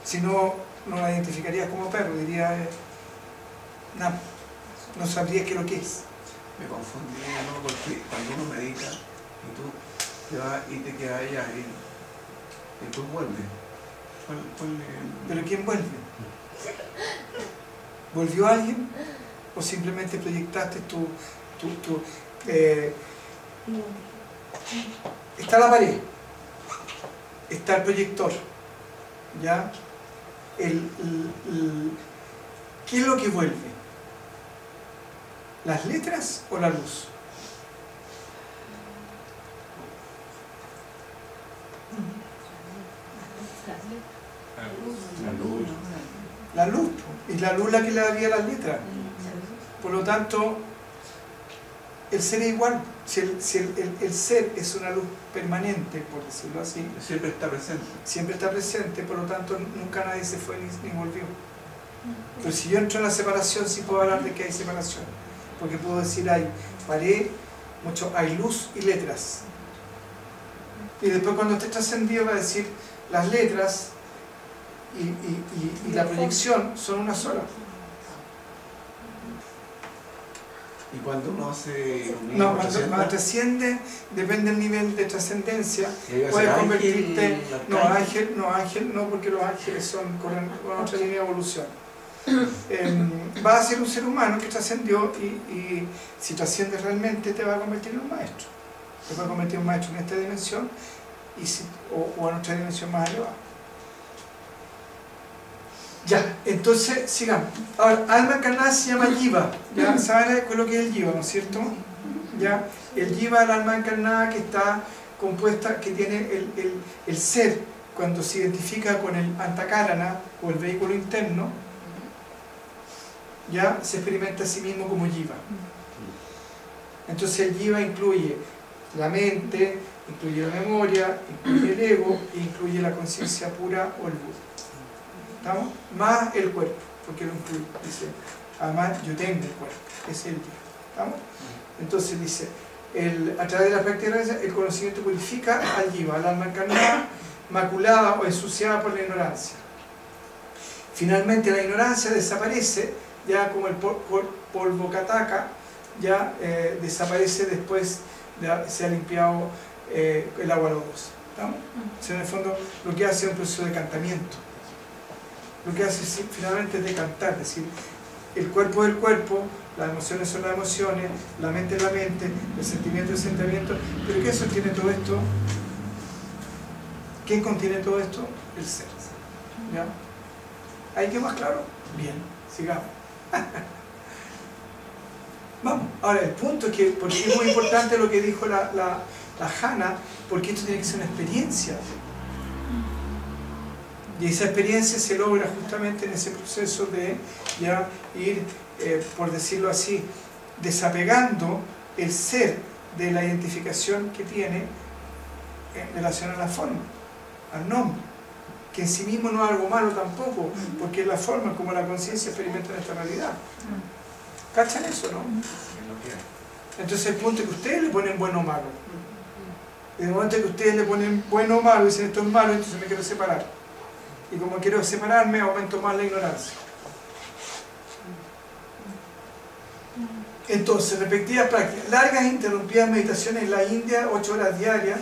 Si no, no la identificarías como perro, dirías, nada, no sabrías qué es lo que es. Me confundí, ¿no? Porque cuando uno medita y tú te vas y te quedas allá y después vuelves. ¿Pero quién vuelve? ¿Volvió alguien? ¿O simplemente proyectaste está la pared, está el proyector, ¿ya? ¿Qué es lo que vuelve? ¿Las letras o la luz? La luz, y la luz la que le había las letras. Por lo tanto, el ser es igual. Si el ser es una luz permanente, por decirlo así, siempre está presente. Siempre está presente, por lo tanto nunca nadie se fue ni volvió. Pero si yo entro en la separación, sí puedo hablar de que hay separación. Porque puedo decir hay pared, hay luz y letras. Y después cuando esté trascendido va a decir las letras y la proyección son una sola. Y cuando uno hace un no, cuando trasciende, depende del nivel de trascendencia, puedes convertirte, ángel no, porque los ángeles corren con otra línea de evolución. Vas a ser un ser humano que trascendió y si trasciendes realmente te va a convertir en un maestro. Te va a convertir en un maestro en esta dimensión o en otra dimensión más elevada. Ya, entonces sigamos. Ahora, alma encarnada se llama Jiva. ¿Ya? ¿Saben lo que es el Jiva, no es cierto? ¿Ya? El Jiva es el alma encarnada que está compuesta, que tiene el ser, cuando se identifica con el Antakarana o el vehículo interno, ya se experimenta a sí mismo como Jiva. Entonces el Jiva incluye la mente, incluye la memoria, incluye el ego e incluye la conciencia pura o el Buda. ¿Estamos? Más el cuerpo, porque lo incluye. Dice, además yo tengo el cuerpo, es el Jiva. ¿Estamos? Entonces dice, a través de la práctica de la ignorancia, el conocimiento purifica al jiva, al alma encarnada, maculada o ensuciada por la ignorancia. Finalmente la ignorancia desaparece, ya como el polvo kataka, ya desaparece después de se ha limpiado el agua lodosa. ¿Estamos? O sea, en el fondo lo que hace es un proceso de decantamiento. Lo que hace finalmente es decantar, es decir, el cuerpo es el cuerpo, las emociones son las emociones, la mente es la mente, el sentimiento es el sentimiento. ¿Pero qué sostiene todo esto? ¿Quién contiene todo esto? El ser. ¿Ya? ¿Hay que más claro? Bien, sigamos. Vamos, ahora el punto es que, porque es muy importante lo que dijo la Hanna, porque esto tiene que ser una experiencia. Y esa experiencia se logra justamente en ese proceso de ya ir, por decirlo así, desapegando el ser de la identificación que tiene en relación a la forma, al nombre, que en sí mismo no es algo malo tampoco, porque es la forma como la conciencia experimenta nuestra realidad. ¿Cachan eso, no? Entonces el punto es que ustedes le ponen bueno o malo. Y de momento que ustedes le ponen bueno o malo, dicen esto es malo, entonces me quiero separar. Y como quiero separarme, aumento más la ignorancia. Entonces, respectivas prácticas. Largas e interrumpidas meditaciones en la India, 8 horas diarias.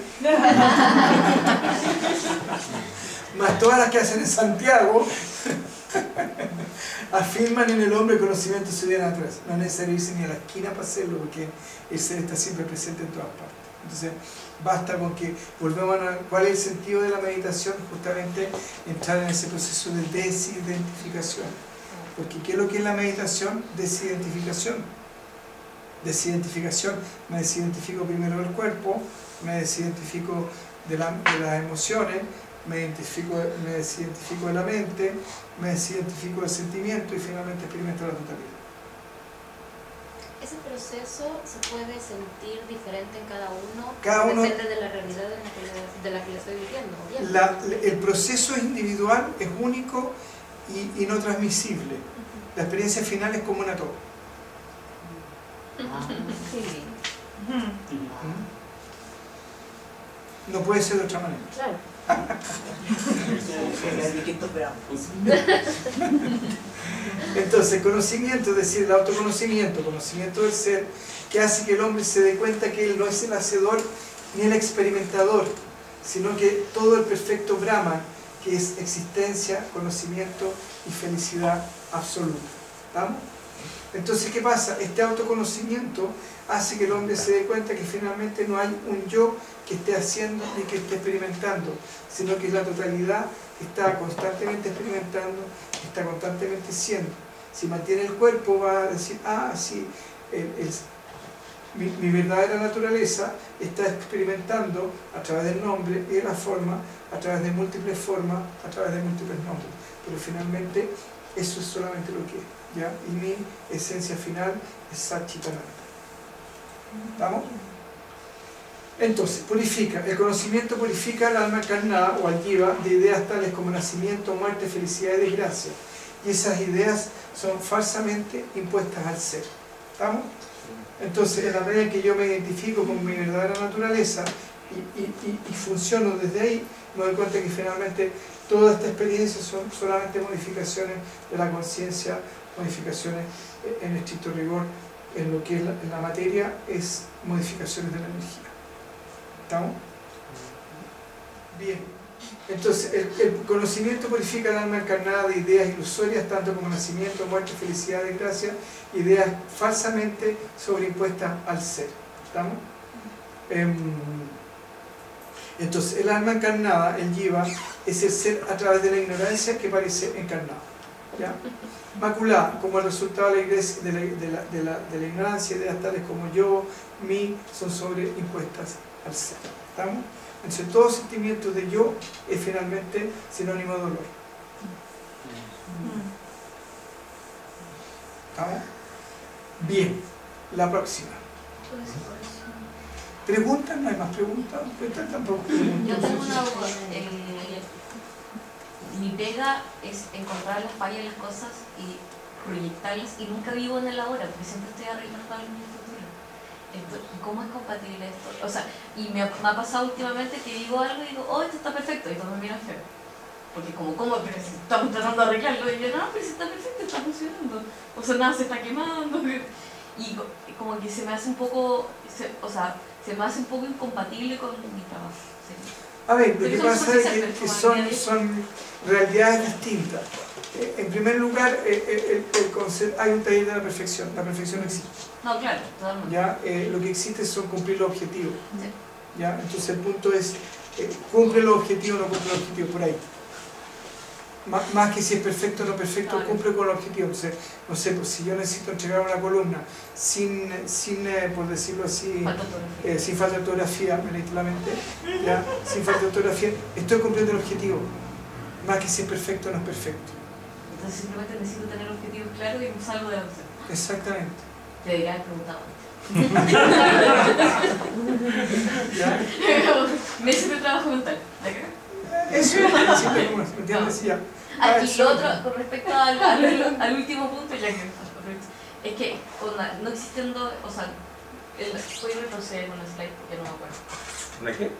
Más todas las que hacen en Santiago. Afirman en el hombre el conocimiento de su vida natural. No es necesario irse ni a la esquina para hacerlo, porque el ser está siempre presente en todas partes. Entonces, basta con que volvamos a cuál es el sentido de la meditación, justamente entrar en ese proceso de desidentificación. Porque ¿qué es lo que es la meditación? Desidentificación. Desidentificación. Me desidentifico primero del cuerpo, me desidentifico de las emociones, me desidentifico de la mente, me desidentifico del sentimiento y finalmente experimento la totalidad. ¿Ese proceso se puede sentir diferente en cada uno? Cada uno depende de la realidad de la que le estoy viviendo. El proceso es individual, es único y no transmisible. La experiencia final es común a todos. Sí. No puede ser de otra manera. Claro. Entonces, conocimiento, es decir, el autoconocimiento, conocimiento del ser, que hace que el hombre se dé cuenta que él no es el hacedor ni el experimentador, sino que todo el perfecto Brahman, que es existencia, conocimiento y felicidad absoluta. ¿Estamos? Entonces, ¿qué pasa? Este autoconocimiento hace que el hombre se dé cuenta que finalmente no hay un yo que esté haciendo ni que esté experimentando, sino que es la totalidad que está constantemente experimentando, que está constantemente siendo. Si mantiene el cuerpo, va a decir, ah, sí, mi verdadera naturaleza está experimentando a través del nombre y de la forma, a través de múltiples formas, a través de múltiples nombres. Pero finalmente, eso es solamente lo que es, ¿ya? Y mi esencia final es Satchitananda. ¿Estamos? Entonces, purifica. El conocimiento purifica el alma encarnada o al jiva de ideas tales como nacimiento, muerte, felicidad y desgracia. Y esas ideas son falsamente impuestas al ser. ¿Estamos? Entonces, en la medida en que yo me identifico con mi verdadera naturaleza y funciono desde ahí, me doy cuenta que finalmente toda esta experiencia son solamente modificaciones de la conciencia, modificaciones en estricto rigor, en lo que es la materia, es modificaciones de la energía. ¿Estamos? Bien. Entonces, el conocimiento purifica el alma encarnada de ideas ilusorias, tanto como nacimiento, muerte, felicidad, desgracia, ideas falsamente sobreimpuestas al ser. ¿Estamos? Entonces, el alma encarnada, el jiva, es el ser a través de la ignorancia que parece encarnado. ¿Ya? Maculada, como el resultado de la ignorancia, ideas tales como yo, mí, son sobreimpuestas al ser. ¿Estamos? Entonces, todo sentimiento de yo es finalmente sinónimo de dolor. ¿Estamos? Bien, la próxima. ¿Preguntas? ¿No hay más preguntas? Tampoco preguntas. Yo tengo una duda. Mi pega es encontrar las fallas en las cosas y proyectarlas, y nunca vivo en el ahora, porque siempre estoy arreglando algo en el futuro. ¿cómo es compatible esto? O sea, y me ha pasado últimamente que digo algo y digo, oh, esto está perfecto, y todo me mira feo. Porque ¿cómo? Pero si estamos tratando de arreglarlo, y yo, no, pero si está perfecto, está funcionando. O sea, nada se está quemando. Y como que se me hace un poco, se me hace un poco incompatible con mi trabajo. ¿Sí? A ver, lo que Son pasa es superficiales, que como son realidades distintas. En primer lugar, el concepto, hay un taller de la perfección no existe. No, claro, totalmente. ¿Ya? Lo que existe son cumplir los objetivos. Sí. ¿Ya? Entonces el punto es, cumple los objetivos o no cumple los objetivos, por ahí. Más que si es perfecto o no perfecto, cumple con los objetivos. Entonces, no sé, pues si yo necesito entregar una columna sin por decirlo así, sin falta de ortografía, me leíste la mente, ¿ya? Sin falta de ortografía, estoy cumpliendo el objetivo. Más que si es perfecto o no es perfecto. Entonces simplemente necesito tener objetivos claros y salgo de la opción. Exactamente. Te debería haber preguntado ¿Ya? Meses de trabajo mental. Eso es, ¿me entiendes? Ya. Y lo otro, con respecto al último punto, ya que es que no existiendo, o sea, voy a retroceder una slide porque no me acuerdo. ¿La qué?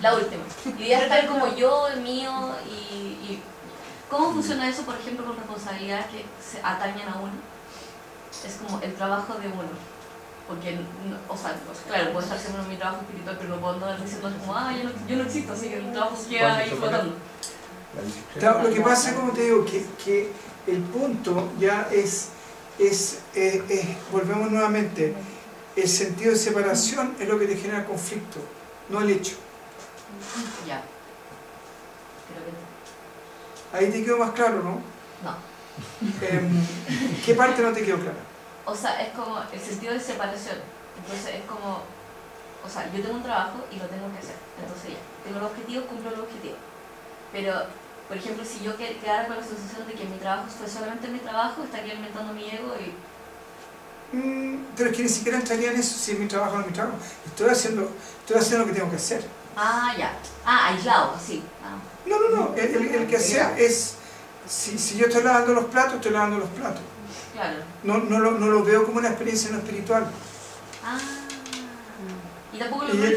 La última. Ideas tal como yo, el mío, y ¿cómo funciona eso, por ejemplo, con responsabilidades que se atañen a uno? Es como el trabajo de uno. Porque, o sea, pues, claro, puedo estar haciendo mi trabajo espiritual, pero no puedo andar diciendo como, yo no existo, así que el trabajo queda ahí flotando. Claro, lo que pasa, como te digo, que el punto ya es volvemos nuevamente, el sentido de separación es lo que te genera conflicto, no el hecho. Ya. Ahí te quedó más claro, ¿no? No. ¿Qué parte no te quedó clara? O sea, es como el sentido de separación. Entonces es como, o sea, yo tengo un trabajo y lo tengo que hacer. Entonces ya, tengo el objetivo, cumplo el objetivo. Pero, por ejemplo, si yo quedara con la sensación de que mi trabajo fue solamente mi trabajo, estaría alimentando mi ego y... Pero es que ni siquiera entraría en eso si es mi trabajo o no es mi trabajo. Estoy haciendo lo que tengo que hacer. Ah, ya. Ah, aislado, así. Ah. No. El que hacer es, si yo estoy lavando los platos, estoy lavando los platos. Claro. No lo veo como una experiencia no espiritual. Ah. Y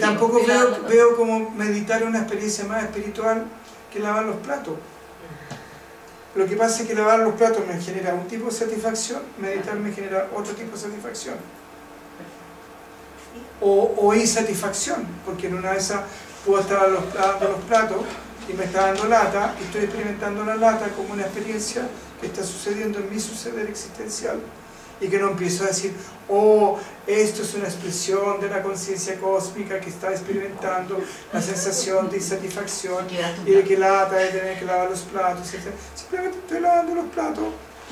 tampoco veo como meditar una experiencia más espiritual que lavar los platos. Lo que pasa es que lavar los platos me genera un tipo de satisfacción, meditar me genera otro tipo de satisfacción. O insatisfacción, porque en una de esas puedo estar lavando los platos y me está dando lata, y estoy experimentando la lata como una experiencia que está sucediendo en mi suceder existencial, y que no empiezo a decir, oh, esto es una expresión de la conciencia cósmica que está experimentando la sensación de insatisfacción y de que lata de tener que lavar los platos, etc. Simplemente estoy lavando los platos,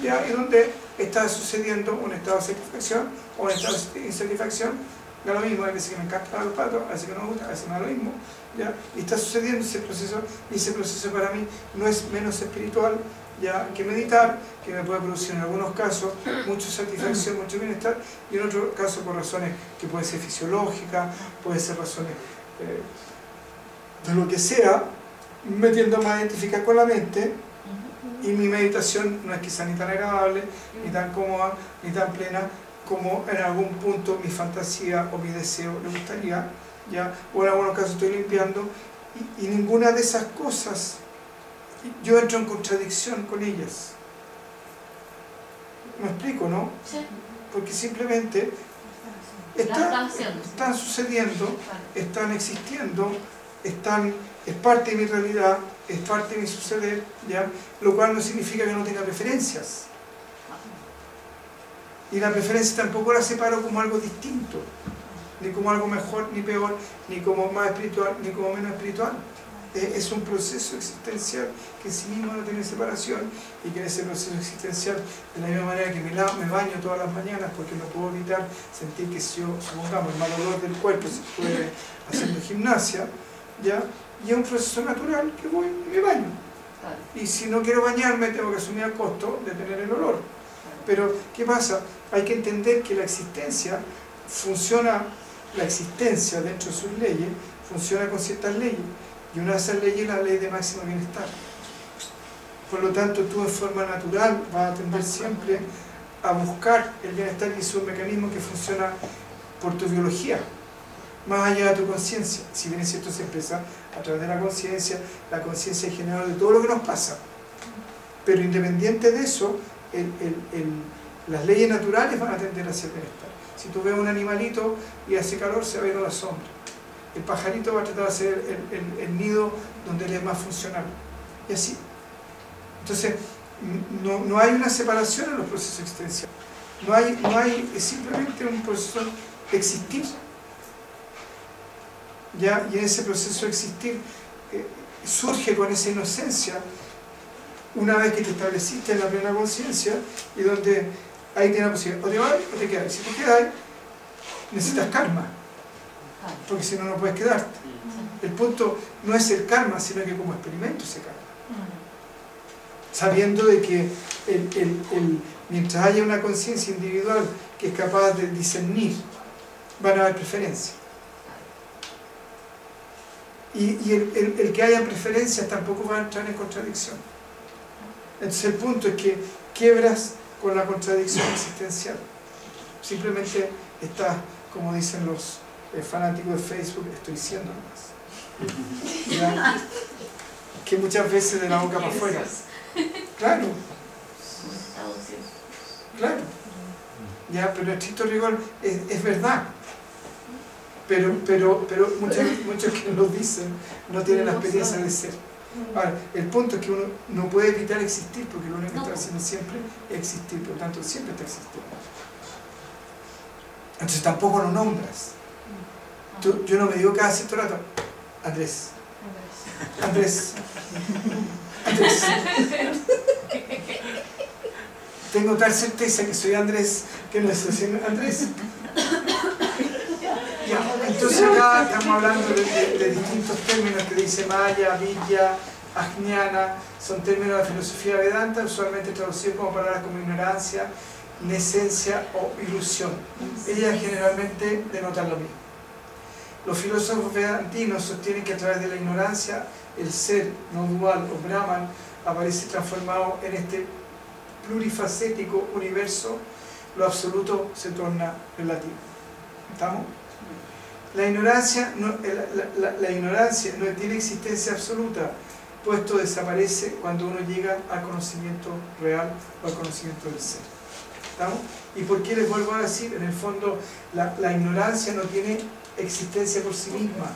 ¿ya? Y donde está sucediendo un estado de satisfacción o un estado de insatisfacción, da lo mismo, a veces que me encanta lavar los platos, a veces que no me gusta, a veces me da lo mismo, ¿ya? Y está sucediendo ese proceso, y ese proceso para mí no es menos espiritual, ya, que meditar, que me puede producir en algunos casos mucha satisfacción, mucho bienestar, y en otros casos por razones que pueden ser fisiológicas, pueden ser razones de lo que sea, metiéndome a identificar con la mente, y mi meditación no es quizá ni tan agradable, ni tan cómoda, ni tan plena, como en algún punto mi fantasía o mi deseo le gustaría, ¿ya? O en algunos casos estoy limpiando, y ninguna de esas cosas yo entro en contradicción con ellas. ¿Me explico, no? Sí. Porque simplemente están sucediendo, están existiendo, es parte de mi realidad, es parte de mi suceder, ¿ya? Lo cual no significa que no tenga preferencias. Y la preferencia tampoco la separo como algo distinto, ni como algo mejor ni peor, ni como más espiritual, ni como menos espiritual. Es un proceso existencial que en sí mismo no tiene separación, y que en ese proceso existencial, de la misma manera que me baño todas las mañanas porque no puedo evitar sentir que si yo, supongamos, el mal olor del cuerpo se puede haciendo gimnasia, ¿ya? Y es un proceso natural que voy y me baño. Y si no quiero bañarme, tengo que asumir el costo de tener el olor. Pero, ¿qué pasa? Hay que entender que la existencia funciona, la existencia dentro de sus leyes, funciona con ciertas leyes. Y una de esas leyes es la ley de máximo bienestar. Por lo tanto, tú en forma natural vas a tender siempre a buscar el bienestar, y es un mecanismo que funciona por tu biología, más allá de tu conciencia. Si bien es cierto, se expresa a través de la conciencia en general de todo lo que nos pasa. Pero independiente de eso, las leyes naturales van a tender hacia el bienestar. Si tú ves un animalito y hace calor, se va a ir a la sombra. El pajarito va a tratar de hacer el nido donde le es más funcional. Y así. Entonces, no hay una separación en los procesos existenciales. Es simplemente un proceso de existir. ¿Ya? Y en ese proceso de existir surge con esa inocencia una vez que te estableciste en la plena conciencia, y donde ahí tienes la posibilidad, o te vas o te quedas. Si te quedas, necesitas karma, porque si no, no puedes quedarte. El punto no es el karma, sino que como experimento ese karma, sabiendo de que mientras haya una conciencia individual que es capaz de discernir, van a haber preferencias. Y el que haya preferencias tampoco va a entrar en contradicción. Entonces el punto es que quiebras con la contradicción existencial. Simplemente estás, como dicen los fanáticos de Facebook, estoy siendo nomás. ¿Ya? Que muchas veces de la boca para afuera. Claro. Claro. ¿Ya? Pero en estricto rigor es verdad. Pero muchos que lo dicen no tienen la experiencia de ser. Ahora, el punto es que uno no puede evitar existir, porque lo único que está haciendo siempre es existir, por lo tanto siempre está existiendo. Entonces tampoco lo nombras. Yo no me digo cada cierto rato, Andrés. Andrés. Andrés. Tengo tal certeza que soy Andrés, que no estoy siendo Andrés. Entonces acá estamos hablando de distintos términos que dice Maya, Vidya, Ajnana, son términos de la filosofía Vedanta, usualmente traducidos como palabras como ignorancia, nesencia o ilusión. Ellas generalmente denotan lo mismo. Los filósofos vedantinos sostienen que a través de la ignorancia el ser no dual o Brahman aparece transformado en este plurifacético universo, lo absoluto se torna relativo. ¿Estamos? La ignorancia no tiene existencia absoluta, puesto desaparece cuando uno llega al conocimiento real o al conocimiento del ser. ¿Estamos? ¿Y por qué les vuelvo a decir? En el fondo, la ignorancia no tiene existencia por sí misma.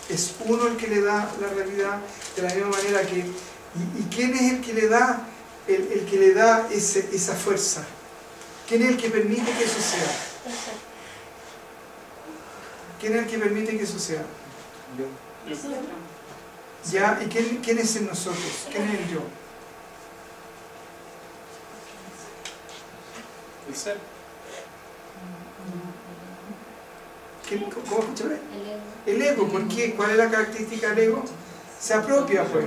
Es uno el que le da la realidad, de la misma manera que... ¿Y quién es el que le da, el que le da esa fuerza? ¿Quién es el que permite que eso sea? ¿Quién es el que permite que eso sea? Yo. ¿Ya? ¿Y quién es en nosotros? ¿Quién es el yo? El ser. ¿Cómo escucharé? El ego. ¿Por qué? ¿Cuál es la característica del ego? Se apropia, pues.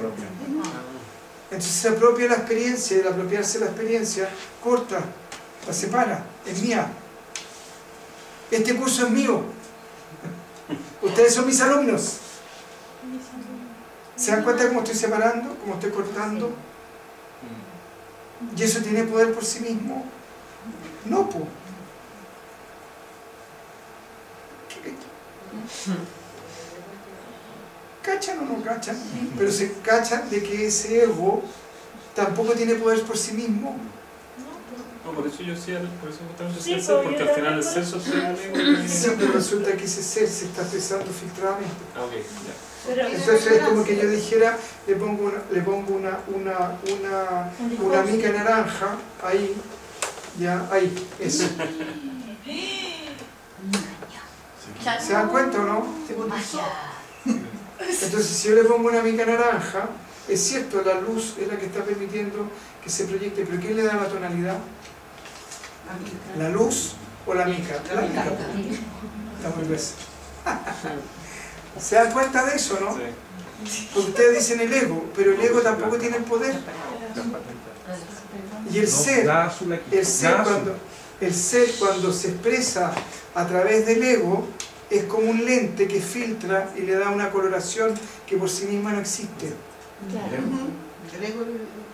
Entonces se apropia la experiencia, y al apropiarse la experiencia, corta, la separa, es mía. Este curso es mío. Ustedes son mis alumnos. ¿Se dan cuenta cómo estoy separando? ¿Cómo estoy cortando? ¿Y eso tiene poder por sí mismo? No, pues. ¿Cachan o no cachan? Pero se cachan de que ese ego tampoco tiene poder por sí mismo. No, por eso yo decía, por eso justamente Sí, decía el ser, pues, porque yo al final el también ser sostiene al ego. Sí, pero resulta que ese ser se está expresando filtradamente. Ah, ok, ya. Pero Entonces es como que yo dijera, le pongo una mica naranja, ahí, ya, ahí, eso. ¿Se dan cuenta o no? Entonces si yo le pongo una mica naranja, es cierto, la luz es la que está permitiendo que se proyecte, pero ¿quién le da la tonalidad? ¿La luz o la mica? La mica. Está muy gruesa. ¿Se dan cuenta de eso, no? Sí. Porque ustedes dicen el ego, pero el ego tampoco tiene el poder. Y el ser cuando se expresa a través del ego, es como un lente que filtra y le da una coloración que por sí misma no existe.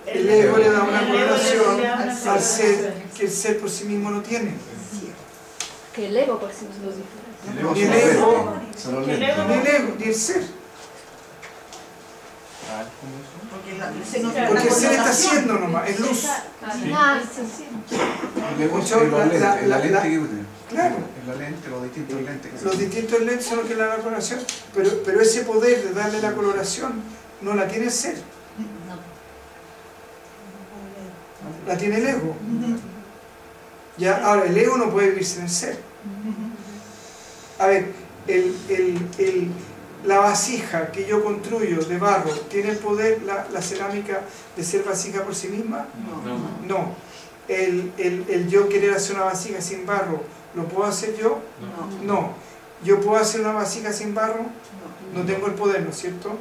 El ego le da una El ego coloración le da una al ser coloración. que el ser por sí mismo no tiene. Que el ego por sí mismo es diferente. Ni el ego, Solo Que el lento. ego ni el ego, ni el ser. Ah, ¿cómo eso? Porque el ser está haciendo nomás, es luz. Sí. Ah, sí, sí. El ego es la lente que usa. Claro. Es la lente, los distintos lentes. que Los se- distintos lentes son los que le dan la coloración, pero ese poder de darle la coloración no la tiene el ser, la tiene el ego. Ya, ahora, el ego no puede vivir sin el ser. A ver, la vasija que yo construyo de barro, ¿tiene el poder la cerámica de ser vasija por sí misma? No. No. El yo querer hacer una vasija sin barro, ¿lo puedo hacer yo? No. ¿Yo puedo hacer una vasija sin barro? No tengo el poder, ¿no es cierto?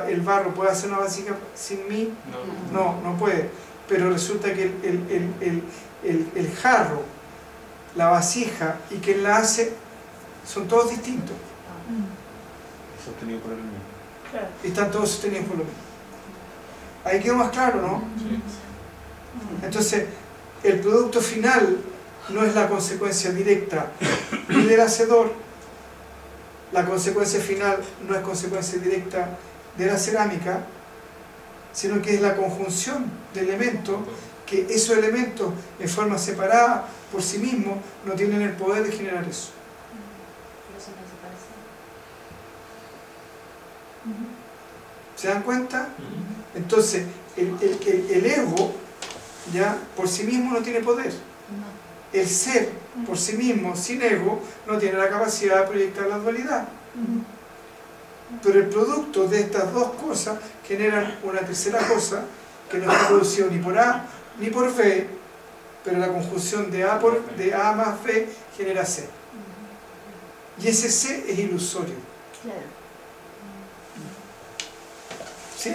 ¿El barro puede hacer una vasija sin mí? No. No puede. Pero resulta que el jarro, la vasija y quien la hace son todos distintos. Sostenido por el mismo. Claro. Y están todos sostenidos por lo mismo. Ahí quedó más claro, ¿no? Sí. Entonces, el producto final no es la consecuencia directa ni del hacedor, la consecuencia final no es consecuencia directa de la cerámica, sino que es la conjunción de elementos, que esos elementos en forma separada por sí mismos no tienen el poder de generar eso. Por eso no se parece. ¿Se dan cuenta? Entonces, el ego ya por sí mismo no tiene poder. El ser por sí mismo, sin ego, no tiene la capacidad de proyectar la dualidad. Pero el producto de estas dos cosas generan una tercera cosa que no está producido ni por A ni por B, pero la conjunción de A más B genera C. Y ese C es ilusorio. Claro. ¿Sí?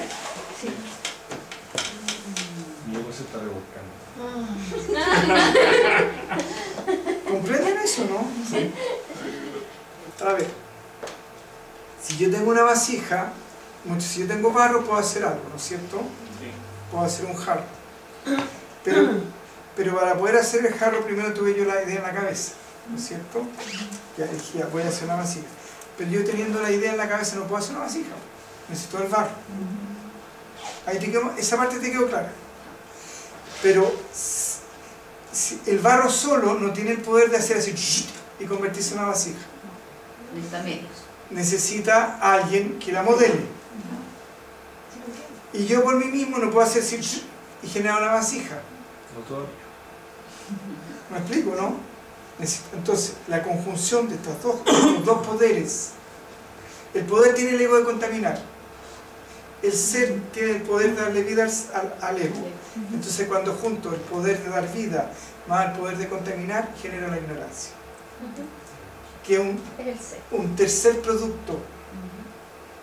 Sí. Mi ego se está rebuscando. ¿Comprenden eso, no? A ver, si yo tengo una vasija, si yo tengo barro puedo hacer algo, ¿no es cierto? Puedo hacer un jarro. Pero para poder hacer el jarro primero tuve yo la idea en la cabeza, ¿no es cierto? Ya dije, ya, voy a hacer una vasija. Pero yo teniendo la idea en la cabeza no puedo hacer una vasija, necesito el barro. Ahí esa parte te quedó clara. Pero el barro solo no tiene el poder de hacer así y convertirse en una vasija. Necesita medios. Necesita a alguien que la modele. Y yo por mí mismo no puedo hacer así y generar una vasija. No todo. ¿Me explico, no? Entonces, la conjunción de estos dos poderes. El poder tiene el ego de contaminar. El ser tiene el poder de darle vida al ego. Entonces, cuando junto el poder de dar vida más el poder de contaminar, genera la ignorancia. Que es Es el ser. un tercer producto,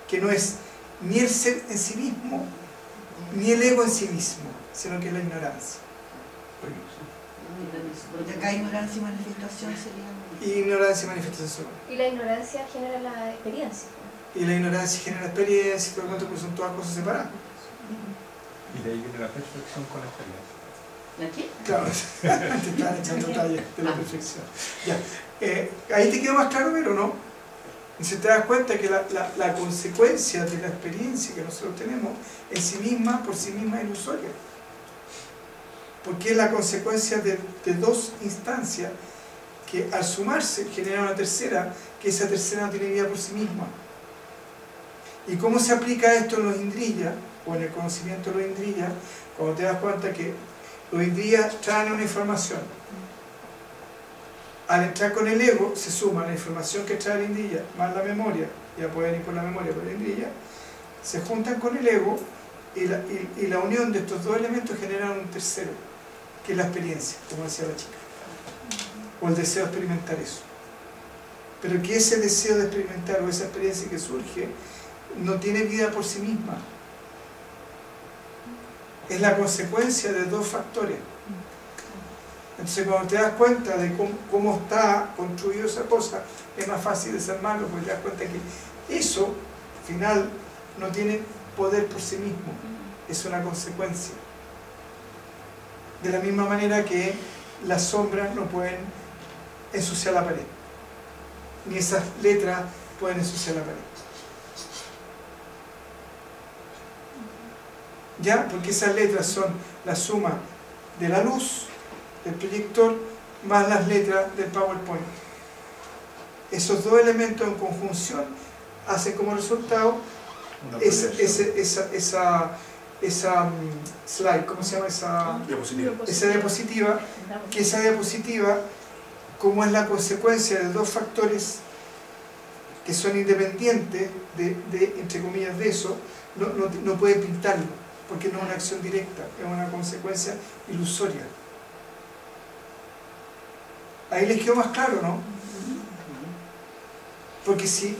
que no es ni el ser en sí mismo, ni el ego en sí mismo, sino que es la ignorancia. Porque acá ignorancia y manifestación serían. Y ignorancia y manifestación. Y la ignorancia genera la experiencia. Y la ignorancia genera experiencia, y todo el mundo, pues son todas cosas separadas. Y de ahí viene la perfección con la experiencia. ¿La qué? Claro, te están echando tallas de la perfección. Ya. Ahí te quedó más claro, pero no. Entonces te das cuenta que la consecuencia de la experiencia que nosotros tenemos en sí misma, por sí misma, es ilusoria. Porque es la consecuencia de dos instancias que al sumarse generan una tercera, que esa tercera no tiene vida por sí misma. ¿Y cómo se aplica esto en los indriyas, o en el conocimiento de los indriyas? Cuando te das cuenta que los indriyas traen una información. Al entrar con el ego, se suma la información que trae el indriya, más la memoria, ya pueden ir por la memoria, por el indriya, se juntan con el ego y la unión de estos dos elementos genera un tercero, que es la experiencia, como decía la chica, o el deseo de experimentar eso. Pero que ese deseo de experimentar o esa experiencia que surge no tiene vida por sí misma. Es la consecuencia de dos factores. Entonces cuando te das cuenta de cómo está construido esa cosa, es más fácil desarmarlo, porque te das cuenta que eso, al final, no tiene poder por sí mismo. es una consecuencia. De la misma manera que las sombras no pueden ensuciar la pared, ni esas letras pueden ensuciar la pared. ¿Ya? Porque esas letras son la suma de la luz del proyector más las letras del PowerPoint. Esos dos elementos en conjunción hacen como resultado esa slide, ¿cómo se llama? Esa diapositiva, que esa diapositiva, como es la consecuencia de dos factores que son independientes entre comillas, de eso, no puede pintarlo, porque no es una acción directa, es una consecuencia ilusoria. Ahí les quedó más claro, ¿no? Porque si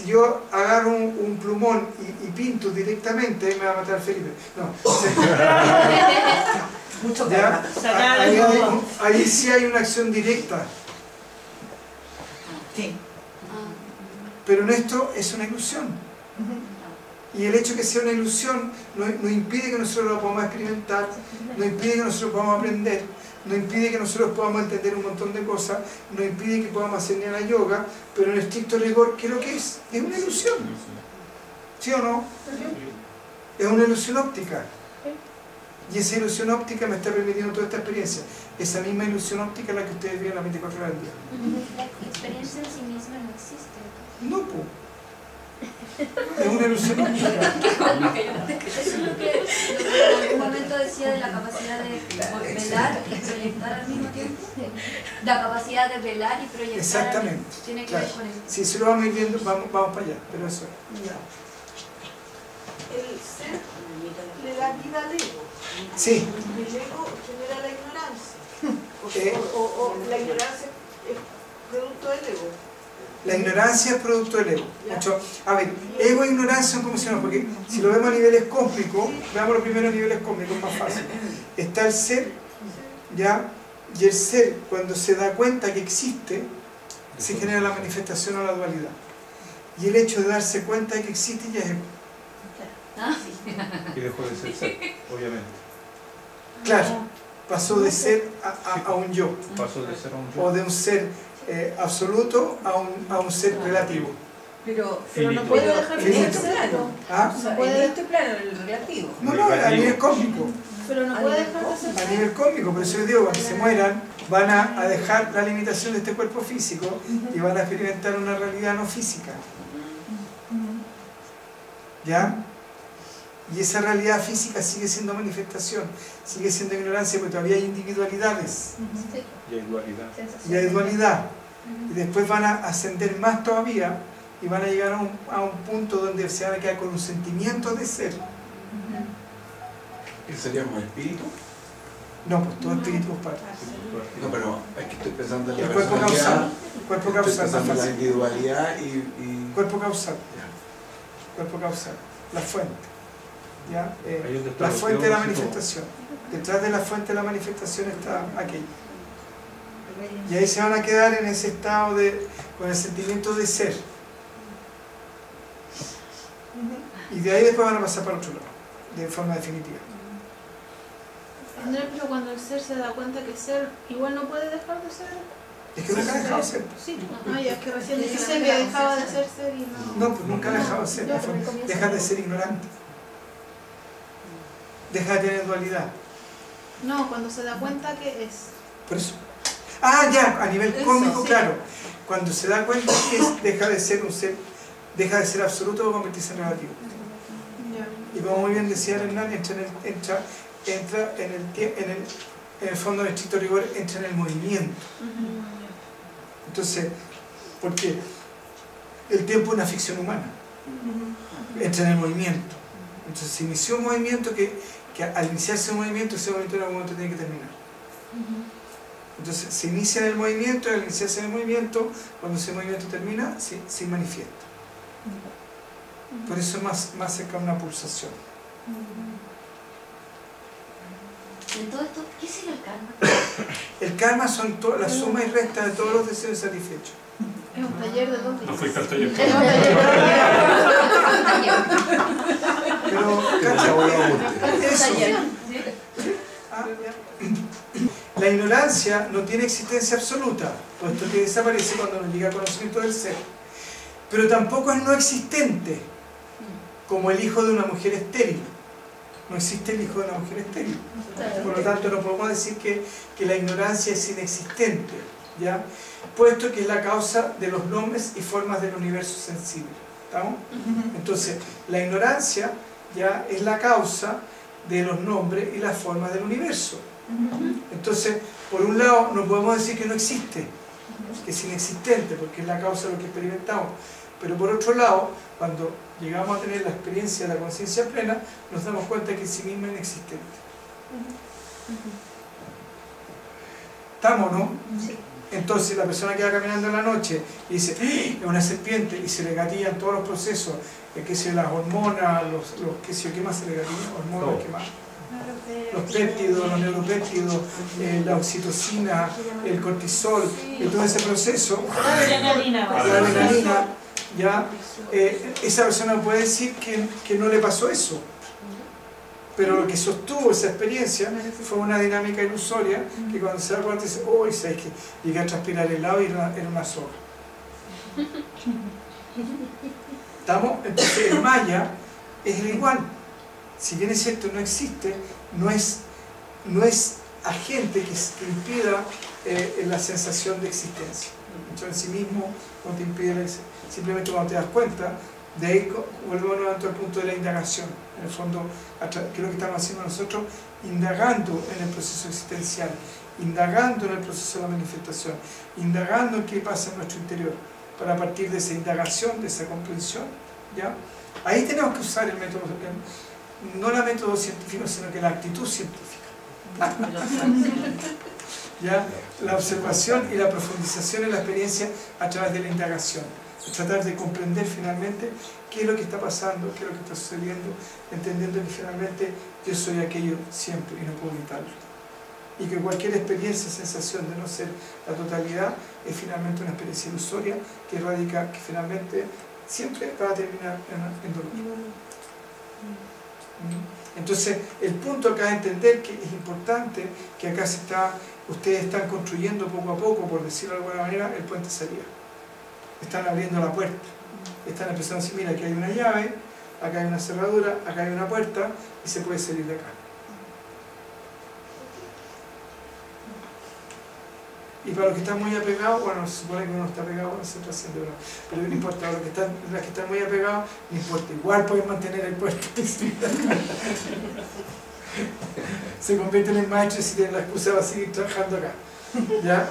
yo agarro un plumón y pinto directamente, me va a matar Felipe. No. Mucho ¿Ya? Ahí sí hay una acción directa. Sí. Pero en esto es una ilusión. Y el hecho de que sea una ilusión no impide que nosotros lo podamos experimentar, no impide que nosotros podamos aprender, no impide que nosotros podamos entender un montón de cosas, no impide que podamos hacer ni la yoga, pero en estricto rigor, ¿qué es lo que es? Es una ilusión. ¿Sí o no? Es una ilusión óptica. Y esa ilusión óptica me está permitiendo toda esta experiencia. Esa misma ilusión óptica es la que ustedes viven las 24 horas al día. La experiencia en sí misma no existe. No, pues. Es una ilusión óptica. Eso es lo que en algún momento decía de la capacidad de velar y proyectar al mismo tiempo. La capacidad de velar y proyectar. Exactamente. Tiene que Claro. ver con eso. Si eso lo vamos a ir viendo, vamos para allá. Pero eso es. El ser le da vida al ego. Sí. El ego genera la ignorancia. O la ignorancia es producto del ego. La ignorancia es producto del ego. A ver, ego e ignorancia son como si no, porque si lo vemos a niveles cósmicos, veamos los primeros niveles cósmicos, más fácil. Está el ser, ¿ya? Y el ser, cuando se da cuenta que existe, se genera la manifestación o la dualidad. Y el hecho de darse cuenta de que existe ya es ego. Y dejó de ser ser, obviamente. Claro, pasó de ser a un yo, Pasó de ser a un o yo. de un ser absoluto a un ser relativo. Pero Finito. no puede dejar de Finito. ser plano. ¿Ah? O sea, en este plano, el relativo. No, a nivel cósmico. Pero no puede dejar de ser A nivel cósmico, por eso les digo, cuando se mueran, van a dejar la limitación de este cuerpo físico y van a experimentar una realidad no física. ¿Ya? Y esa realidad física sigue siendo manifestación, sigue siendo ignorancia, porque todavía hay individualidades Y hay dualidad. y hay dualidad. Y después van a ascender más todavía y van a llegar a un punto donde se van a quedar con un sentimiento de ser. ¿Qué seríamos espíritu? No, pues todo espíritu es parte. No, pero es que estoy pensando en la El cuerpo personalidad, causal. El cuerpo estoy causal, más pensando en la fácil. individualidad y Cuerpo causal. ya. Cuerpo causal, la fuente. ¿Ya? Ahí donde está La lo fuente de la teórico. manifestación. Detrás de la fuente de la manifestación está aquello. Y ahí se van a quedar en ese estado con el sentimiento de ser. Y de ahí después van a pasar para otro lado, de forma definitiva. Andrés, pero cuando el ser se da cuenta que ser igual no puede dejar de ser. Es que nunca ha dejado de ser. Sí, ya es que recién dijiste que dejaba de ser ser y no. No, pues nunca ha dejado de ser. Deja de ser ignorante. Deja de tener dualidad. No, cuando se da cuenta que es. Por eso. Ah, ya, a nivel Eso, cósmico, sí. claro. Cuando se da cuenta que deja de ser un ser, deja de ser absoluto para convertirse en relativo. Ya. Y como muy bien decía Hernán, entra en el fondo del estricto rigor, entra en el movimiento. Entonces, porque el tiempo es una ficción humana, entra en el movimiento. Entonces se inició un movimiento que al iniciarse un movimiento, ese movimiento en algún momento tiene que terminar. Entonces se inicia en el movimiento y al iniciarse en el movimiento, cuando ese movimiento termina, se manifiesta. Por eso es más cerca de una pulsación. En todo esto, ¿qué sería el karma? El karma son la suma y resta de todos los deseos satisfechos. Es un taller de dónde. No fuiste al taller. Es un taller. Pero, ¿cacha? Eso. Ah, ya. La ignorancia no tiene existencia absoluta, puesto que desaparece cuando nos llega conocimiento del ser. Pero tampoco es no existente, como el hijo de una mujer estéril. No existe el hijo de una mujer estéril. Por lo tanto, no podemos decir que la ignorancia es inexistente, ¿ya? Puesto que es la causa de los nombres y formas del universo sensible. ¿Estamos? Entonces, la ignorancia ya es la causa de los nombres y las formas del universo. Entonces, por un lado, no podemos decir que no existe, que es inexistente, porque es la causa de lo que experimentamos. Pero por otro lado, cuando llegamos a tener la experiencia de la conciencia plena, nos damos cuenta que en sí misma es inexistente. ¿Estamos, no? Sí. Entonces la persona que va caminando en la noche y dice, ¡ah! Es una serpiente, y se le gatillan todos los procesos, que si las hormonas, ¿qué más se le gatillan? Hormonas, ¿qué más? Los péptidos, los neuropéptidos, la oxitocina, el cortisol, y todo ese proceso, la adrenalina, ya, esa persona puede decir que no le pasó eso. Pero lo que sostuvo esa experiencia fue una dinámica ilusoria que cuando se da cuenta dice, oh, ¿sabes qué? Llegué a transpirar helado y era una soga. ¿Estamos? Entonces el maya es el igual. Si bien es cierto, no existe, no es agente que impida la sensación de existencia. Entonces en sí mismo no te impide la existencia. Simplemente cuando te das cuenta, de ahí volvemos nuevamente al punto de la indagación. En el fondo, ¿qué es lo que estamos haciendo nosotros? Indagando en el proceso existencial, indagando en el proceso de la manifestación, indagando en qué pasa en nuestro interior, para partir de esa indagación, de esa comprensión, ¿ya? Ahí tenemos que usar el método, no el método científico, sino que la actitud científica. ¿Ya? La observación y la profundización en la experiencia a través de la indagación. Tratar de comprender finalmente qué es lo que está pasando, qué es lo que está sucediendo, entendiendo que finalmente yo soy aquello siempre y no puedo evitarlo. Y que cualquier experiencia, sensación de no ser la totalidad es finalmente una experiencia ilusoria que radica, que finalmente siempre va a terminar en dolor. Entonces, el punto acá es entender que es importante que acá ustedes están construyendo poco a poco, por decirlo de alguna manera, el puente de salida. Están abriendo la puerta, están empezando a decir, mira, aquí hay una llave, acá hay una cerradura, acá hay una puerta y se puede salir de acá. Y para los que están muy apegados, bueno, se supone que uno está pegado, bueno, se trasciende, pero no importa, los que están muy apegados, no importa, igual pueden mantener el puerto. Se convierten en maestros y tienen la excusa para seguir trabajando acá. ¿Ya?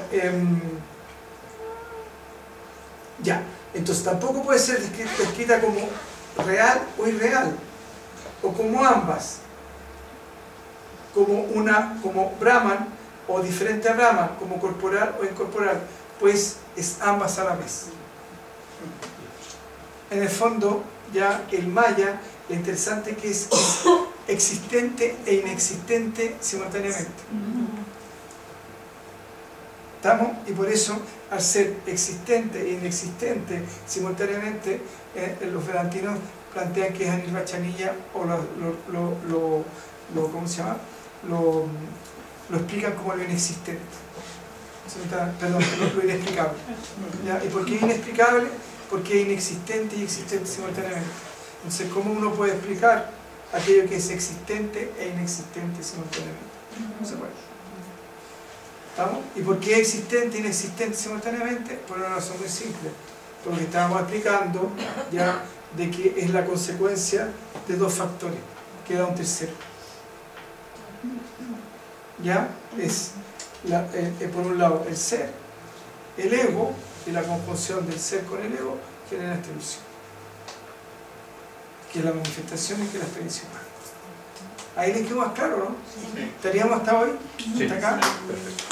Ya, entonces tampoco puede ser descrita como real o irreal, o como ambas, como Brahman o diferente a Brahman, como corporal o incorporal, pues es ambas a la vez. En el fondo, ya el maya, lo interesante es que es existente e inexistente simultáneamente. ¿Estamos? Y por eso, al ser existente e inexistente simultáneamente, los vedantinos plantean que es anirvachanilla o ¿cómo se llama? Lo explican como lo inexistente. Perdón, lo inexplicable. ¿Ya? ¿Y por qué inexplicable? Porque es inexistente y existente simultáneamente. Entonces, ¿cómo uno puede explicar aquello que es existente e inexistente simultáneamente? No se puede. ¿Estamos? ¿Y por qué existente e inexistente simultáneamente? Por una razón muy simple. Porque estábamos explicando ya de que es la consecuencia de dos factores. Queda un tercero. ¿Ya? Es por un lado el ser, el ego, y la conjunción del ser con el ego genera esta ilusión. Que es la manifestación y que es la experiencia humana. Ahí les quedó más claro, ¿no? ¿Estaríamos hasta hoy? Sí. ¿Hasta acá? Perfecto.